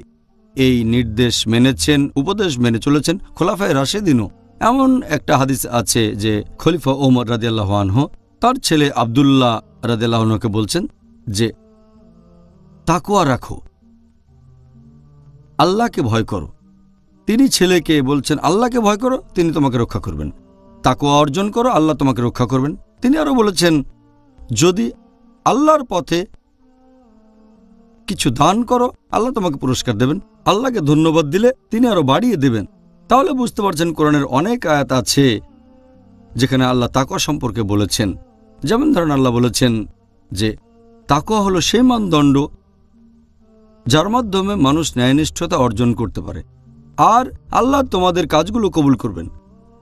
এই নির্দেশ মেনেছেন, উপদেশ মেনে চলেছেন। খোলাফায়ে রাশেদিনও, এমন একটা হাদিস আছে যে খলিফা ওমর রাদিয়াল্লাহু আনহু তার ছেলে আব্দুল্লাহ রাদিয়াল্লাহু আনহুকে বলছেন যে তাকওয়া রাখো, আল্লাহকে ভয় করো। তিনি ছেলেকে বলছেন, আল্লাহকে ভয় করো, তিনি তোমাকে রক্ষা করবেন। তাকওয়া অর্জন করো, আল্লাহ তোমাকে রক্ষা করবেন। তিনি আরও বলেছেন, যদি আল্লাহর পথে কিছু দান করো, আল্লাহ তোমাকে পুরস্কার দেবেন। আল্লাহকে ধন্যবাদ দিলে তিনি আরও বাড়িয়ে দেবেন। তাহলে বুঝতে পারছেন, কোরআনের অনেক আয়াত আছে যেখানে আল্লাহ তাকওয়া সম্পর্কে বলেছেন। যেমন ধরেন, আল্লাহ বলেছেন যে তাকওয়া হলো সেই মানদণ্ড যার মাধ্যমে মানুষ ন্যায়নিষ্ঠতা অর্জন করতে পারে, আর আল্লাহ তোমাদের কাজগুলো কবুল করবেন।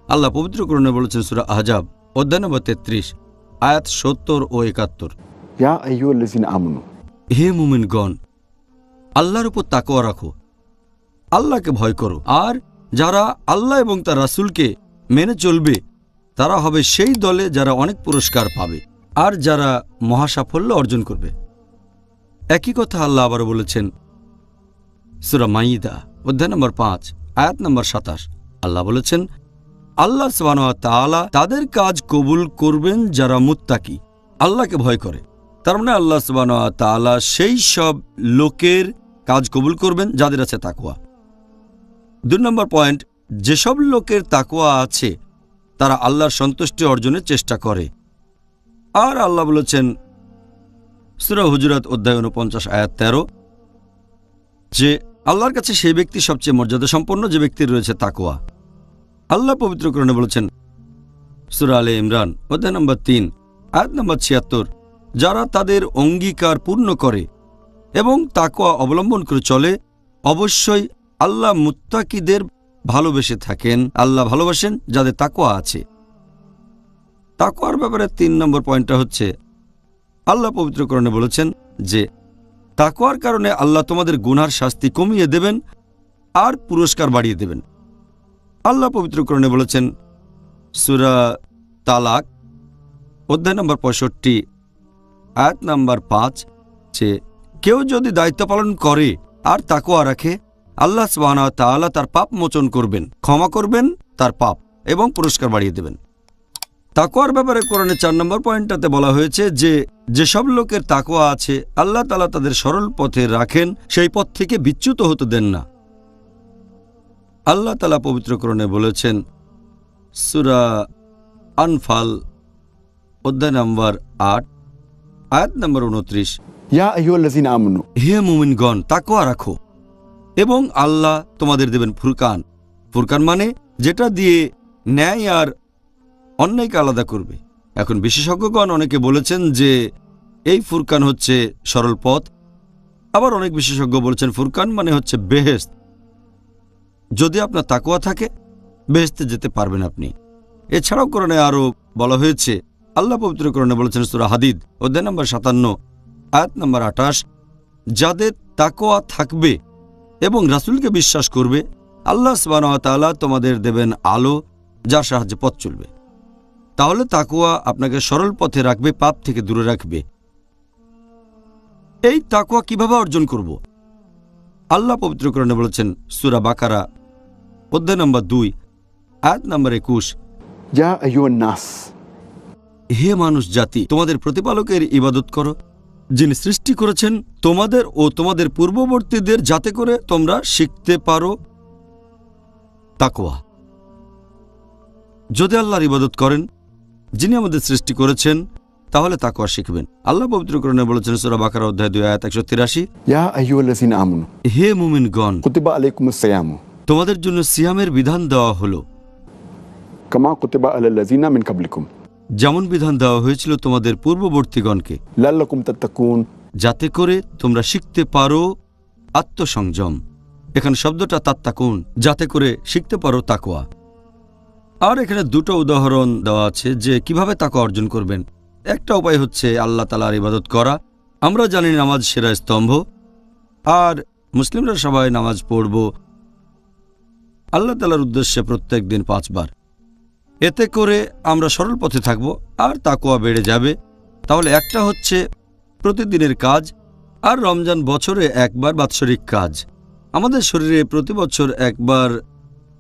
আল্লাহ পবিত্র কোরআনে বলেছেন সূরা আহজাব অধ্যায় নম্বর 33 আয়াত 70 ও 71, ইয়া আইয়ুহাল্লাযীনা আমানু, হে মুমিনগণ, আল্লাহর উপর তাকওয়া রাখো, আল্লাহকে ভয় করো। আর যারা আল্লাহ এবং তার রাসূলকে মেনে চলবে তারা হবে সেই দলে যারা অনেক পুরস্কার পাবে আর যারা মহাসাফল্য অর্জন করবে। একই কথা আল্লাহ আবারও বলেছেন সূরা মাইদা অধ্যায় নম্বর 5 আয়াত নম্বর 27। আল্লাহ বলেছেন, আল্লাহ সুবহানাহু ওয়া তাআলা তাদের কাজ কবুল করবেন যারা মুত্তাকি, আল্লাহকে ভয় করে। তার মানে আল্লাহ সুবহানাহু ওয়া তাআলা সেই সব লোকের কাজ কবুল করবেন যাদের আছে তাকওয়া। 2 নম্বর পয়েন্ট, যেসব লোকের তাকওয়া আছে তারা আল্লাহর সন্তুষ্টি অর্জনের চেষ্টা করে। আর আল্লাহ বলেছেন সূরা হুজুরাত অধ্যায় 49 আয়াত 13 যে আল্লাহর কাছে সেই ব্যক্তি সবচেয়ে মর্যাদা সম্পন্ন যে ব্যক্তির রয়েছে তাকওয়া। আল্লাহ পবিত্র কোরআনে বলেছেন সূরা আলে ইমরান অধ্যায় নম্বর 3 আয়াত নম্বর 76, যারা তাদের অঙ্গীকার পূর্ণ করে এবং তাকওয়া অবলম্বন করে চলে, অবশ্যই আল্লাহ মুত্তাকিদের ভালোবেসে থাকেন। আল্লাহ ভালোবাসেন যাদের তাকওয়া আছে। তাকওয়ার ব্যাপারে 3 নম্বর পয়েন্টটা হচ্ছে, আল্লাহ পবিত্র কোরআনে বলেছেন যে তাকওয়ার কারণে আল্লাহ তোমাদের গুনার শাস্তি কমিয়ে দেবেন আর পুরস্কার বাড়িয়ে দেবেন। আল্লাহ পবিত্র কোরআনে বলেছেন সূরা তালাক অধ্যায় নম্বর 65 আয়াত নম্বর 5 যে কেউ যদি দায়িত্ব পালন করে আর তাকওয়া রাখে, আল্লাহ সুবহানাহু ওয়া তাআলা তার পাপ মোচন করবেন, ক্ষমা করবেন তার পাপ এবং পুরস্কার বাড়িয়ে দেবেন। তাকওয়ার ব্যাপারে কোরআনের 4 নম্বর পয়েন্টটাতে বলা হয়েছে যে যেসব লোকের তাকওয়া আছে আল্লাহ তাআলা তাদের সরল পথে রাখেন, সেই পথ থেকে বিচ্যুত হতে দেন না। আল্লাহ তাআলা পবিত্র কোরআনে বলেছেন সূরা আনফাল অধ্যায় নম্বর 8 আয়াত নম্বর 29, ইয়া আইয়ুহাল্লাযীনা আমানু, হে মুমিনগণ, তাকওয়া রাখো এবং আল্লাহ তোমাদের দেবেন ফুরকান। ফুরকান মানে যেটা দিয়ে ন্যায় আর অন্যায়কে আলাদা করবে। এখন বিশেষজ্ঞগণ অনেকে বলেছেন যে এই ফুরকান হচ্ছে সরল পথ, আবার অনেক বিশেষজ্ঞ বলেছেন ফুরকান মানে হচ্ছে বেহেশত। যদি আপনার তাকওয়া থাকে বেহেশতে যেতে পারবেন আপনি। এছাড়াও কোরআনে আরও বলা হয়েছে, আল্লাহ পবিত্র কোরআনে বলেছেন সূরা হাদিদ অধ্যায় নম্বর 57 আয়াত নম্বর 28, যাদের তাকওয়া থাকবে এবং রাসূলকে বিশ্বাস করবে, আল্লাহ সুবহানাহু ওয়া তাআলা তোমাদের দেবেন আলো যার সাহায্যে পথ চলবে। তাহলে তাকওয়া আপনাকে সরল পথে রাখবে, পাপ থেকে দূরে রাখবে। এই তাকওয়া কিভাবে অর্জন করব? আল্লাহ পবিত্রকরণে বলেছেন সূরা বাকারা অধ্যায় নম্বর 2 আয়াত নম্বর 21, ইয়া আইয়ুহান নাস, হে মানুষ জাতি, তোমাদের প্রতিপালকের ইবাদত করো, যিনি সৃষ্টি করেছেন তোমাদের ও তোমাদের পূর্ববর্তীদের, যাতে করে তোমরা শিখতে পারো তাকওয়া। যদি আল্লাহর ইবাদত করেন, যিনি আমাদের সৃষ্টি করেছেন, তাহলে তাকওয়া শিখবেন। আল্লাহ পবিত্রকরণে বলেছেন সূরা বাকারা অধ্যায় 2 আয়াত 183, ইয়া আইয়ুহাল্লাযীনা আমানু হে মুমিনগণ, কুতিবা আলাইকুমুস সিয়ামু তোমাদের জন্য সিয়ামের বিধান দেওয়া হলো, কামা কুতিবা আলাল্লাযীনা মিন কাবলিকুম যেমন বিধান দেওয়া হয়েছিল তোমাদের পূর্ববর্তীগণকে, লাল্লাকুম তাত্তাকুন, যাতে করে তোমরা শিখতে পারো আত্মসংযম। এখানে শব্দটা তাত্তাকুন, যাতে করে শিখতে পারো তাকওয়া। আর এখানে দুটো উদাহরণ দেওয়া আছে যে কিভাবে তাকওয়া অর্জন করবেন। একটা উপায় হচ্ছে আল্লাহ তাআলার ইবাদত করা। আমরা জানি নামাজ সেরা স্তম্ভ, আর মুসলিমরা সবাই নামাজ পড়ব আল্লাহ তাআলার উদ্দেশ্যে প্রত্যেক দিন 5 বার। এতে করে আমরা সরল পথে থাকব আর তাকওয়া বেড়ে যাবে। তাহলে একটা হচ্ছে প্রতিদিনের কাজ, আর রমজান বছরে একবার বাৎসরিক কাজ। আমাদের শরীরে প্রতি বছর একবার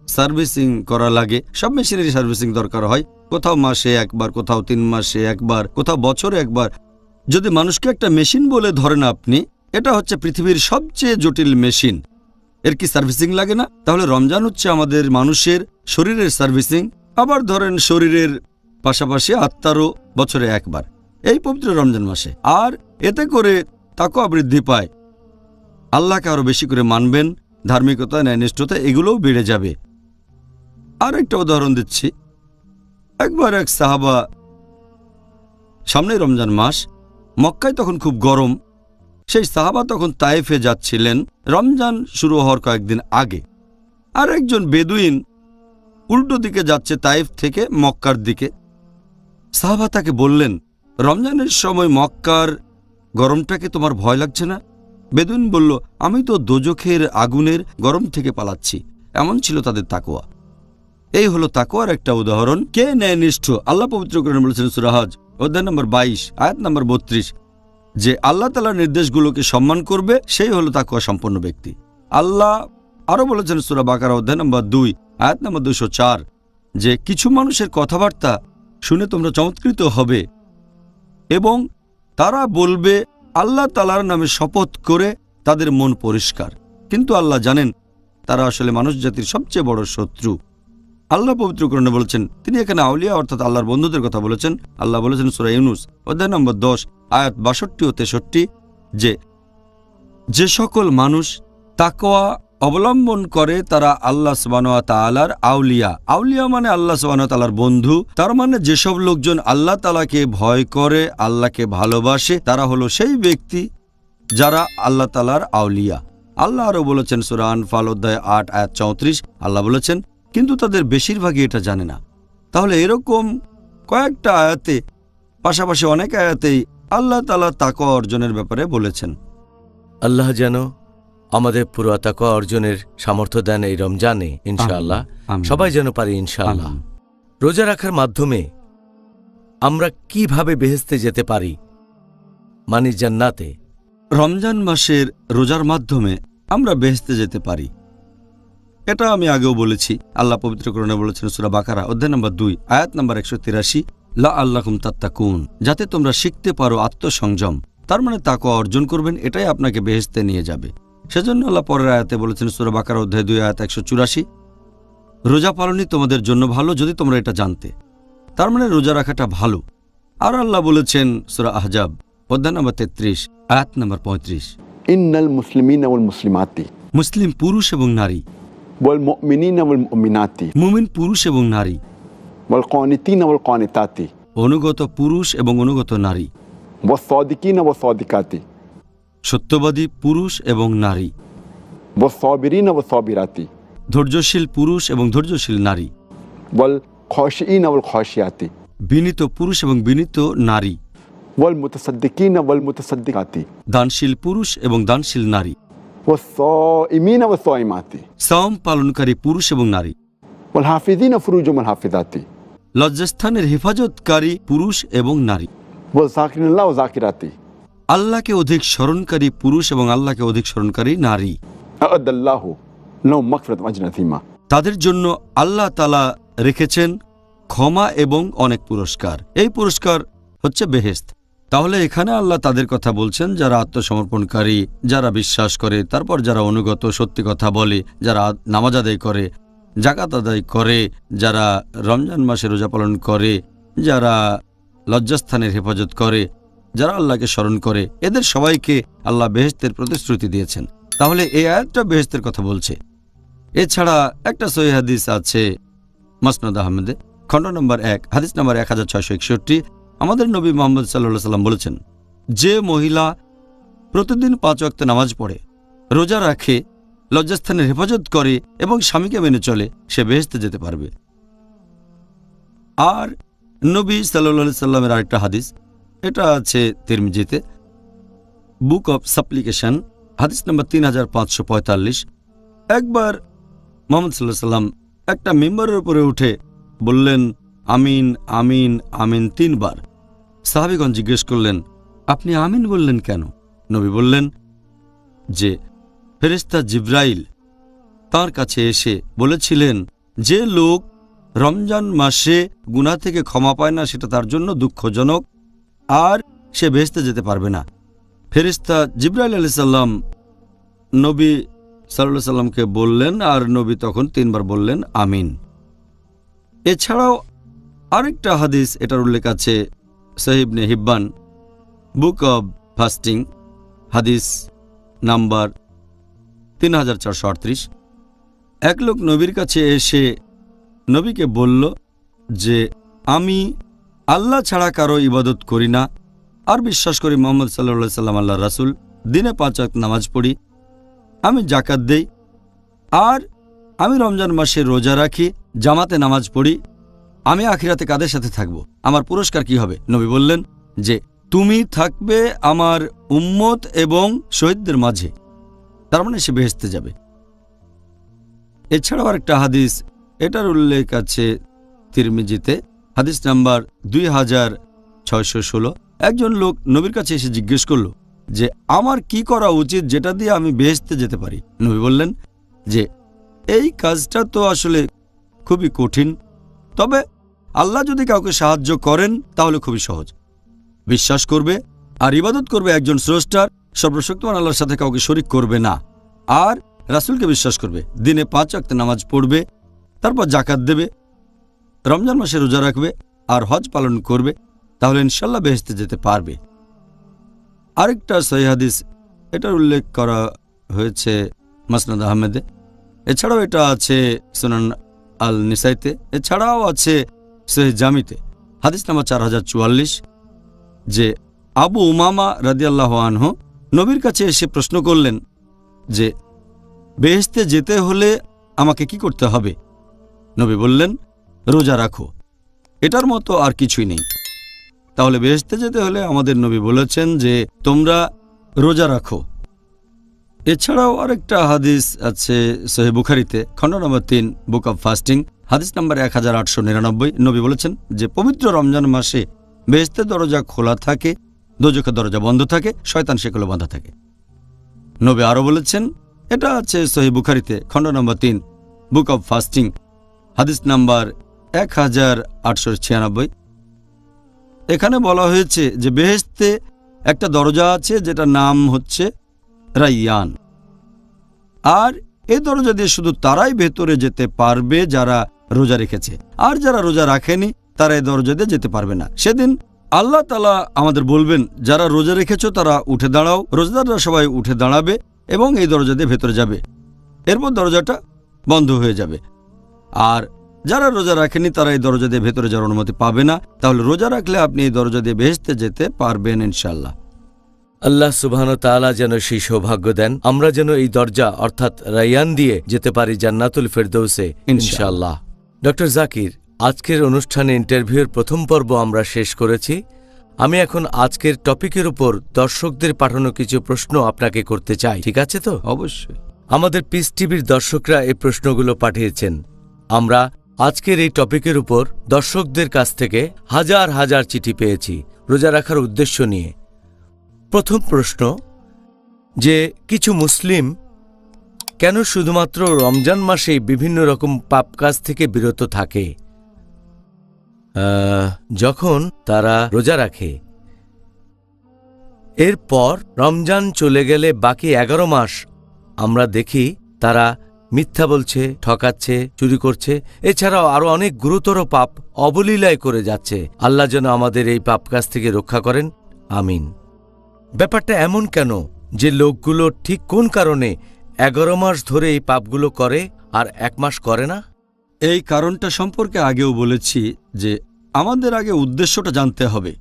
সার্ভিসিং করা লাগে, সব মেশিনেরই সার্ভিসিং দরকার হয়, কোথাও মাসে একবার, কোথাও 3 মাসে একবার, কোথাও বছরে একবার। যদি মানুষকে একটা মেশিন বলে ধরেন আপনি, এটা হচ্ছে পৃথিবীর সবচেয়ে জটিল মেশিন, এর কি সার্ভিসিং লাগে না? তাহলে রমজান হচ্ছে আমাদের মানুষের শরীরের সার্ভিসিং। আবার ধরেন শরীরের পাশাপাশি আত্মারও বছরে একবার, এই পবিত্র রমজান মাসে। আর এতে করে তাকওয়া বৃদ্ধি পায়, আল্লাহকে আরো বেশি করে মানবেন, ধার্মিকতা, ন্যায়নিষ্ঠতা এগুলোও বেড়ে যাবে। আর একটা উদাহরণ দিচ্ছি। একবার এক সাহাবা, সামনে রমজান মাস, মক্কায় তখন খুব গরম, সেই সাহাবা তখন তায়েফে যাচ্ছিলেন রমজান শুরু হওয়ার কয়েকদিন আগে। আর একজন বেদুইন উল্টো দিকে যাচ্ছে তায়েফ থেকে মক্কার দিকে। সাহাবা তাকে বললেন, রমজানের সময় মক্কার গরমটাকে তোমার ভয় লাগছে না? বেদুইন বলল, আমি তো দোজখের আগুনের গরম থেকে পালাচ্ছি। এমন ছিল তাদের তাকওয়া। এই হলো তাকওয়ার একটা উদাহরণ। কে ন্যায়নিষ্ঠ? আল্লাহ পবিত্র কোরআনে বলেছেন সূরা হজ অধ্যায় নম্বর 22 আয়াত নম্বর 32, যে আল্লাহ তাআলার নির্দেশগুলোকে সম্মান করবে, সেই হলো তাকওয়া সম্পন্ন ব্যক্তি। আল্লাহ আরো বলেছেন সূরা বাকারা অধ্যায় নম্বর 2 আয়াত নম্বর 204, যে কিছু মানুষের কথাবার্তা শুনে তোমরা চমৎকৃত হবে এবং তারা বলবে আল্লাহ তাআলার নামে শপথ করে তাদের মন পরিষ্কার, কিন্তু আল্লাহ জানেন তারা আসলে মানুষ জাতির সবচেয়ে বড় শত্রু। আল্লাহ পবিত্র কোরআনে বলেছেন, তিনি এখানে আউলিয়া অর্থাৎ আল্লাহর বন্ধুদের কথা বলেছেন। আল্লাহ বলেছেন সূরা ইউনুস অধ্যায় নম্বর 10 আয়াত 62 ও 63, যে সকল মানুষ তাকওয়া অবলম্বন করে তারা আল্লাহ সুবহানাহু ওয়া তাআলার আউলিয়া। আউলিয়া মানে আল্লাহ সুবহানাহু ওয়া তাআলার বন্ধু। তার মানে যেসব লোকজন আল্লাহ তাআলাকে ভয় করে, আল্লাহকে ভালোবাসে, তারা হলো সেই ব্যক্তি যারা আল্লাহ তাআলার আউলিয়া। আল্লাহ আরও বলেছেন সূরা আনফাল অধ্যায় 8 আয়াত 34, আল্লাহ বলেছেন, কিন্তু তাদের বেশিরভাগই এটা জানে না। তাহলে এরকম কয়েকটা আয়াতে, পাশাপাশি অনেক আয়াতেই আল্লাহ তাআলা তাকওয়া অর্জনের ব্যাপারে বলেছেন। আল্লাহ যেন আমাদের পুরো তাকওয়া অর্জনের সামর্থ্য দেন এই রমজানে, ইনশাআল্লাহ। আমিন। সবাই যেন পারি, ইনশাআল্লাহ। আমিন। রোজা রাখার মাধ্যমে আমরা কিভাবে বেহেশতে যেতে পারি, মানে জান্নাতে? রমজান মাসের রোজার মাধ্যমে আমরা বেহেশতে যেতে পারি। এটা আমি আগেও বলেছি। আল্লাহ পবিত্র কোরআনে বলেছেন সূরা বাকারা অধ্যায় নম্বর 2 আয়াত নম্বর 183, লাআল্লাকুম তাত্তাকুন, যাতে তোমরা শিখতে পারো আত্মসংযম। তার মানে তাকওয়া অর্জন করবেন, এটাই আপনাকে বেহেশতে নিয়ে যাবে। সেজন্য আল্লাহ পরের আয়াতে বলেছেন সূরা বাকারা অধ্যায় 2 আয়াত 184, রোজা পালনই তোমাদের জন্য ভালো যদি তোমরা এটা জানতে। তার মানে রোজা রাখাটা ভালো। আর আল্লাহ বলেছেন সূরা আহজাব অধ্যায় নম্বর 33 আয়াত নম্বর 35, ইন্নাল মুসলিমিনা ওয়াল মুসলিমাতি, মুসলিম পুরুষ এবং নারী, ওয়াল মুমিনিনা ওয়াল মুমিনাতি, মুমিন পুরুষ এবং নারী, ওয়াল কানিতিনা ওয়াল কানিতাতি, অনুগত পুরুষ এবং অনুগত নারী, ওয়াস সাদিকিনা ওয়াস সাদিকাতি, সত্যবাদী পুরুষ এবং নারী, ওয়াস সাবিরিনা ওয়াস সাবিরাতি, ধৈর্যশীল পুরুষ এবং ধৈর্যশীল নারী, ওয়াল খাশিইনা ওয়াল খাশিয়াতি, বিনীত পুরুষ এবং বিনীত নারী, ওয়াল মুতাসাদ্দিকিনা ওয়াল মুতাসাদ্দিকাতি, দানশীল পুরুষ এবং দানশীল নারী, ওয়াস সাইমিনা ওয়াস সাইমাতি, সাওম পালনকারী পুরুষ এবং নারী, ওয়াল হাফিজিনা ফুরুজুহুম ওয়াল হাফিজাতি, লজ্জাস্থানের হেফাজতকারী পুরুষ এবং নারী, ওয়াল যাকিরিনাল্লাহ ওয়া যাকিরাতি, আল্লাহকে অধিক স্মরণকারী পুরুষ এবং আল্লাহকে অধিক স্মরণকারী নারী, আ'আদাল্লাহু লাহুম মাগফিরাতান ওয়া আজরান আযীমা। তাদের জন্য আল্লাহ তাআলা রেখেছেন ক্ষমা এবং অনেক পুরস্কার। এই পুরস্কার হচ্ছে বেহেশত। তাহলে এখানে আল্লাহ তাদের কথা বলছেন যারা আত্মসমর্পণকারী, যারা বিশ্বাস করে, তারপর যারা অনুগত, সত্যি কথা বলে, যারা নামাজ আদায় করে, জাকাত আদায় করে, যারা রমজান মাসে রোজা পালন করে, যারা লজ্জাস্থানের হেফাজত করে, যারা আল্লাহকে স্মরণ করে, এদের সবাইকে আল্লাহ বেহেশতের প্রতিশ্রুতি দিয়েছেন। তাহলে এই আয়াতটা বেহেশতের কথা বলছে। এছাড়া একটা সহিহ হাদিস আছে মাসনাদ আহমেদে, খণ্ড নম্বর 1, হাদিস নম্বর 1661। আমাদের নবী মুহাম্মদ সাল্লাল্লাহু আলাইহি সাল্লাম বলেছেন, যে মহিলা প্রতিদিন 5 ওয়াক্ত নামাজ পড়ে, রোজা রাখে, লজ্জাস্থানের হেফাজত করে এবং স্বামীকে মেনে চলে, সে বেহেশতে যেতে পারবে। আর নবী সাল্লাল্লাহু আলাইহি সাল্লামের আরেকটা হাদিস, এটা আছে তিরমিজিতে, বুক অব সাপ্লিকেশন, হাদিস নম্বর 3545। একবার মুহাম্মদ সাল্লাল্লাহু আলাইহি সাল্লাম একটা মিম্বরের উপরে উঠে বললেন, আমিন আমিন আমিন 3 বার। সাহাবীগণ জিজ্ঞেস করলেন, আপনি আমিন বললেন কেন? নবী বললেন যে ফেরেশতা জিবরাইল তার কাছে এসে বলেছিলেন, যে লোক রমজান মাসে গুনাহ থেকে ক্ষমা পায় না সেটা তার জন্য দুঃখজনক, আর সে বেহেশতে যেতে পারবে না। ফেরেশতা জিবরাইল আলাইহিস সালাম নবী সাল্লাল্লাহু আলাইহি সাল্লামকে বললেন, আর নবী তখন 3 বার বললেন আমিন। এছাড়াও আরেকটা হাদিস, এটার উল্লেখ আছে সহিহ ইবনে হিব্বান, বুক অব ফাস্টিং, হাদিস নাম্বার 3438। এক লোক নবীর কাছে এসে নবীকে বলল যে আমি আল্লাহ ছাড়া কারো ইবাদত করি না, আর বিশ্বাস করি মুহাম্মদ সাল্লাল্লাহু আলাইহি সাল্লাম আল্লাহর রাসূল, দিনে 5 ওয়াক্ত নামাজ পড়ি, আমি জাকাত দেই, আর আমি রমজান মাসে রোজা রাখি, জামাতে নামাজ পড়ি। আমি আখিরাতে কাদের সাথে থাকব? আমার পুরস্কার কি হবে? নবী বললেন যে তুমি থাকবে আমার উম্মত এবং শহীদদের মাঝে, তার মানে সে বেহেশতে যাবে। এছাড়াও আরেকটা হাদিস, এটার উল্লেখ আছে তিরমিজিতে, হাদিস নাম্বার 2616। একজন লোক নবীর কাছে এসে জিজ্ঞেস করল যে আমার কি করা উচিত যেটা দিয়ে আমি বেহেশতে যেতে পারি? নবী বললেন যে এই কাজটা তো আসলে খুবই কঠিন, তবে আল্লাহ যদি কাউকে সাহায্য করেন তাহলে খুবই সহজ। বিশ্বাস করবে আর ইবাদত করবে একজন স্রষ্টার, সর্বশক্তিমান আল্লাহর সাথে কাউকে শরীক করবে না, আর রাসূলকে বিশ্বাস করবে, দিনে 5 ওয়াক্ত নামাজ পড়বে, তারপর জাকাত দেবে, রমজান মাসে রোজা রাখবে, আর হজ পালন করবে, তাহলে ইনশাল্লাহ বেহেশতে যেতে পারবে। আরেকটা সহিহ হাদিস, এটার উল্লেখ করা হয়েছে মাসনাদ আহমেদে। এছাড়াও এটা আছে সুনান আল নিসাইতে, এছাড়াও আছে সহিহ জামিতে, হাদিস নাম্বার 4044, যে আবু উমামা রাদিয়াল্লাহু আনহু নবীর কাছে এসে প্রশ্ন করলেন যে বেহেশতে যেতে হলে আমাকে কি করতে হবে? নবী বললেন, রোজা রাখো, এটার মতো আর কিছুই নেই। তাহলে বেহেশতে যেতে হলে আমাদের নবী বলেছেন যে তোমরা রোজা রাখো। এছাড়াও আরেকটা হাদিস আছে সহিহ বুখারীতে, খণ্ড নম্বর 3, বুক অব ফাস্টিং, হাদিস নাম্বার 1899। নবী বলেছেন যে পবিত্র রমজান মাসে বেহেশতের দরজা খোলা থাকে, দোজখের দরজা বন্ধ থাকে, শয়তান সেগুলো বাঁধা থাকে। নবী আরও বলেছেন, এটা আছে সহিহ বুখারীতে, খণ্ড নম্বর 3, বুক অব ফাস্টিং, হাদিস নাম্বার 1896। এখানে বলা হয়েছে যে বেহেশতে একটা দরজা আছে যেটা নাম হচ্ছে রাইয়ান, আর এই দরজা দিয়ে শুধু তারাই ভেতরে যেতে পারবে যারা রোজা রেখেছে, আর যারা রোজা রাখেনি তারা এই দরজা দিয়ে যেতে পারবে না। সেদিন আল্লাহ তাআলা আমাদের বলবেন, যারা রোজা রেখেছো তারা উঠে দাঁড়াও, রোজাদাররা সবাই উঠে দাঁড়াবে এবং এই দরজা দিয়ে ভেতরে যাবে, এরপর দরজাটা বন্ধ হয়ে যাবে। আর যারা রোজা রাখেনি তারা এই দরজা দিয়ে ভেতরে যাওয়ার অনুমতি পাবে না। তাহলে রোজা রাখলে আপনি এই দরজা দিয়ে বেহেশতে যেতে পারবেন ইনশাআল্লাহ। আল্লাহ সুবহানাহু ওয়া তাআলা যেন সেই সৌভাগ্য দেন, আমরা যেন এই দরজা অর্থাৎ রাইয়ান দিয়ে যেতে পারি জান্নাতুল ফেরদৌসে ইনশাআল্লাহ। ডক্টর জাকির, আজকের অনুষ্ঠানে ইন্টারভিউর প্রথম পর্ব আমরা শেষ করেছি। আমি এখন আজকের টপিকের উপর দর্শকদের পাঠানো কিছু প্রশ্ন আপনাকে করতে চাই, ঠিক আছে তো? অবশ্যই। আমাদের পিস টিভির দর্শকরা এই প্রশ্নগুলো পাঠিয়েছেন। আমরা আজকের এই টপিকের উপর দর্শকদের কাছ থেকে হাজার হাজার চিঠি পেয়েছি রোজা রাখার উদ্দেশ্য নিয়ে। প্রথম প্রশ্ন, যে কিছু মুসলিম কেন শুধুমাত্র রমজান মাসেই বিভিন্ন রকম পাপ কাজ থেকে বিরত থাকে? যখন তারা রোজা রাখে, এরপর রমজান চলে গেলে বাকি 11 মাস আমরা দেখি তারা মিথ্যা বলছে, ঠকাচ্ছে, চুরি করছে, এছাড়াও আরো অনেক গুরুতর পাপ অবলীলায় করে যাচ্ছে। আল্লাহ যেন আমাদের এই পাপ কাজ থেকে রক্ষা করেন, আমিন। ব্যাপারটা এমন কেন যে লোকগুলো ঠিক কোন কারণে 11 মাস ধরে এই পাপগুলো করে আর 1 মাস করে না? এই কারণটা সম্পর্কে আগেও বলেছি যে আমাদের আগে উদ্দেশ্যটা জানতে হবে।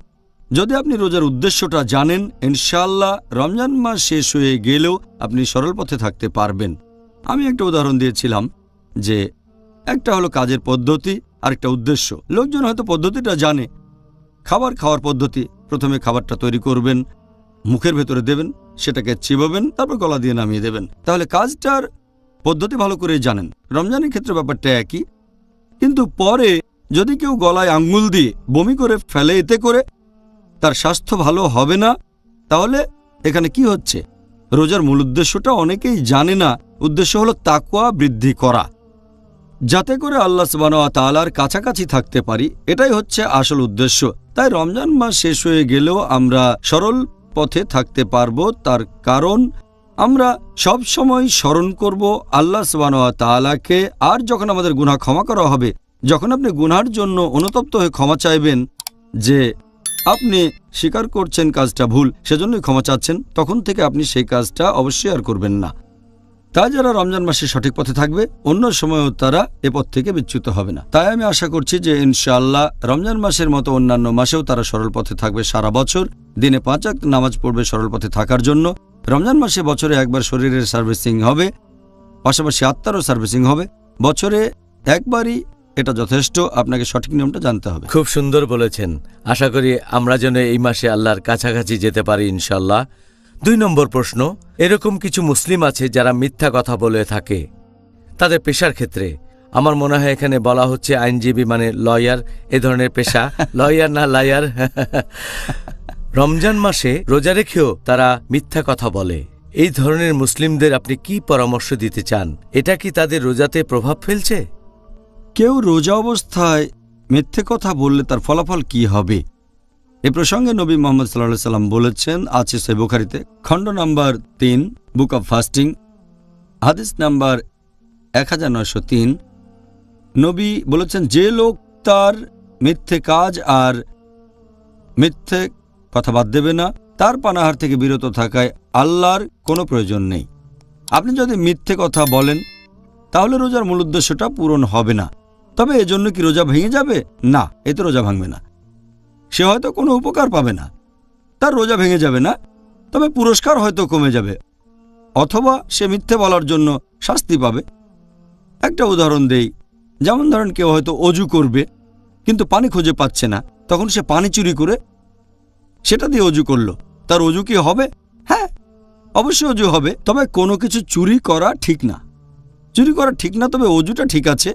যদি আপনি রোজার উদ্দেশ্যটা জানেন, ইনশাআল্লাহ রমজান মাস শেষ হয়ে গেলেও আপনি সরল পথে থাকতে পারবেন। আমি একটা উদাহরণ দিয়েছিলাম যে একটা হলো কাজের পদ্ধতি আর একটা উদ্দেশ্য। লোকজন হয়তো পদ্ধতিটা জানে, খাবার খাওয়ার পদ্ধতি, প্রথমে খাবারটা তৈরি করবেন, মুখের ভেতরে দেবেন, সেটাকে চিবাবেন, তারপর গলা দিয়ে নামিয়ে দেবেন। তাহলে কাজটার পদ্ধতি ভালো করে জানেন। রমজানের ক্ষেত্রে ব্যাপারটা একই, কিন্তু পরে যদি কেউ গলায় আঙ্গুল দিয়ে বমি করে ফেলে, এতে করে তার স্বাস্থ্য ভালো হবে না। তাহলে এখানে কি হচ্ছে? রোজার মূল উদ্দেশ্যটা অনেকেই জানে না। উদ্দেশ্য হলো তাকওয়া বৃদ্ধি করা, যাতে করে আল্লাহ সুবহানাহু ওয়া তাআলার কাছাকাছি থাকতে পারি। এটাই হচ্ছে আসল উদ্দেশ্য। তাই রমজান মাস শেষ হয়ে গেলেও আমরা সরল পথে থাকতে পারবো। তার কারণ আমরা সব সময় স্মরণ করব আল্লাহ সুবহানাহু ওয়া তাআলাকে। আর যখন আমাদের গুনাহ ক্ষমা করা হবে, যখন আপনি গুনাহর জন্য অনুতপ্ত হয়ে ক্ষমা চাইবেন, যে আপনি স্বীকার করছেন কাজটা ভুল, সেজন্যই ক্ষমা চাচ্ছেন, তখন থেকে আপনি সেই কাজটা অবশ্যই আর করবেন না। তাই যারা রমজান মাসে সঠিক পথে থাকবে, অন্য সময়ও তারা এ পথ থেকে বিচ্যুত হবে না। তাই আমি আশা করছি যে ইনশাআল্লাহ রমজান মাসের মতো অন্যান্য মাসেও তারা সরল পথে থাকবে। সারা বছর দিনে 5 ওয়াক্ত নামাজ পড়বে সরল পথে থাকার জন্য। রমজান মাসে বছরে একবার শরীরের সার্ভিসিং হবে, পাশাপাশি আত্মারও সার্ভিসিং হবে। বছরে একবারই এটা যথেষ্ট। আপনাকে সঠিক নিয়মটা জানতে হবে। খুব সুন্দর বলেছেন। আশা করি আমরা যেন এই মাসে আল্লাহর কাছাকাছি যেতে পারি ইনশাল্লাহ। 2 নম্বর প্রশ্ন, এরকম কিছু মুসলিম আছে যারা মিথ্যা কথা বলে থাকে তাদের পেশার ক্ষেত্রে। আমার মনে হয় এখানে বলা হচ্ছে আইনজীবী, মানে লয়ার, এ ধরনের পেশা। লয়ার না লায়ার। রমজান মাসে রোজা রেখেও তারা মিথ্যা কথা বলে। এই ধরনের মুসলিমদের আপনি কি পরামর্শ দিতে চান? এটা কি তাদের রোজাতে প্রভাব ফেলছে? কেউ রোজা অবস্থায় মিথ্যে কথা বললে তার ফলাফল কি হবে? এ প্রসঙ্গে নবী মুহাম্মদ সাল্লাল্লাহু আলাইহি সাল্লাম বলেছেন, আছে সহিহ বুখারীতে, খণ্ড নাম্বার 3, বুক অব ফাস্টিং, হাদিস নাম্বার 1903। নবী বলেছেন, যে লোক তার মিথ্যে কাজ আর মিথ্যে কথা বাদ দেবে না, তার পানাহার থেকে বিরত থাকায় আল্লাহর কোনো প্রয়োজন নেই। আপনি যদি মিথ্যে কথা বলেন, তাহলে রোজার মূল উদ্দেশ্যটা পূরণ হবে না। তবে এজন্য কি রোজা ভেঙে যাবে? না, এতে রোজা ভাঙবে না। সে হয়তো কোনো উপকার পাবে না, তার রোজা ভেঙে যাবে না, তবে পুরস্কার হয়তো কমে যাবে, অথবা সে মিথ্যে বলার জন্য শাস্তি পাবে। একটা উদাহরণ দেই, যেমন ধরেন কেউ হয়তো অজু করবে কিন্তু পানি খুঁজে পাচ্ছে না, তখন সে পানি চুরি করে সেটা দিয়ে অজু করলো। তার অজু কি হবে? হ্যাঁ, অবশ্যই অজু হবে। তবে কোনো কিছু চুরি করা ঠিক না। চুরি করা ঠিক না, তবে অজুটা ঠিক আছে।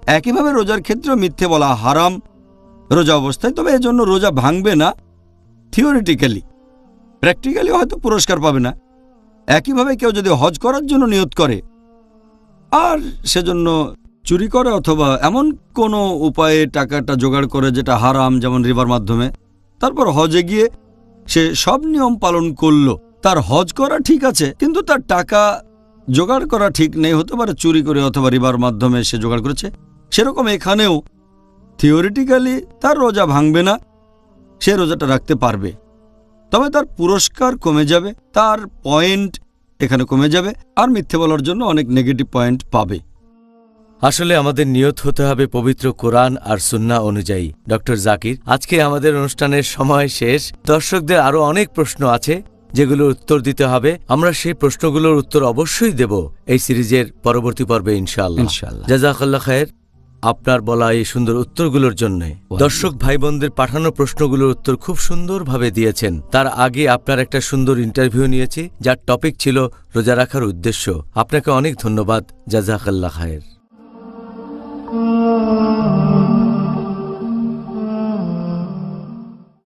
একইভাবে রোজার ক্ষেত্রেও মিথ্যে বলা হারাম রোজা অবস্থায়, তবে এজন্য রোজা ভাঙবে না থিওরিটিক্যালি। প্র্যাকটিক্যালি হয়তো পুরস্কার পাবে না। একইভাবে কেউ যদি হজ করার জন্য নিয়ত করে আর সেজন্য চুরি করে অথবা এমন কোনো উপায়ে টাকাটা জোগাড় করে যেটা হারাম, যেমন রিবার মাধ্যমে, তারপর হজে গিয়ে সে সব নিয়ম পালন করল, তার হজ করা ঠিক আছে, কিন্তু তার টাকা জোগাড় করা ঠিক নেই, হতে পারে চুরি করে অথবা রিবার মাধ্যমে সে জোগাড় করেছে। সেরকম এখানেও থিওরিটিক্যালি তার রোজা ভাঙবে না, সে রোজাটা রাখতে পারবে, তবে তার পুরস্কার কমে যাবে, তার পয়েন্ট এখানে কমে যাবে, আর মিথ্যে বলার জন্য অনেক নেগেটিভ পয়েন্ট পাবে। আসলে আমাদের নিয়ত হতে হবে পবিত্র কোরআন আর সুন্নাহ অনুযায়ী। ডক্টর জাকির, আজকে আমাদের অনুষ্ঠানের সময় শেষ। দর্শকদের আরো অনেক প্রশ্ন আছে যেগুলোর উত্তর দিতে হবে। আমরা সেই প্রশ্নগুলোর উত্তর অবশ্যই দেব এই সিরিজের পরবর্তী পর্বে ইনশাআল্লাহ। জাযাকাল্লাহ খায়ের আপনার বলা এই সুন্দর উত্তরগুলোর জন্য। দর্শক ভাই বোনদের পাঠানো প্রশ্নগুলোর উত্তর খুব সুন্দরভাবে দিয়েছেন। তার আগে আপনার একটা সুন্দর ইন্টারভিউ নিয়েছি, যার টপিক ছিল রোজা রাখার উদ্দেশ্য। আপনাকে অনেক ধন্যবাদ। জাযাকাল্লাহ খায়ের।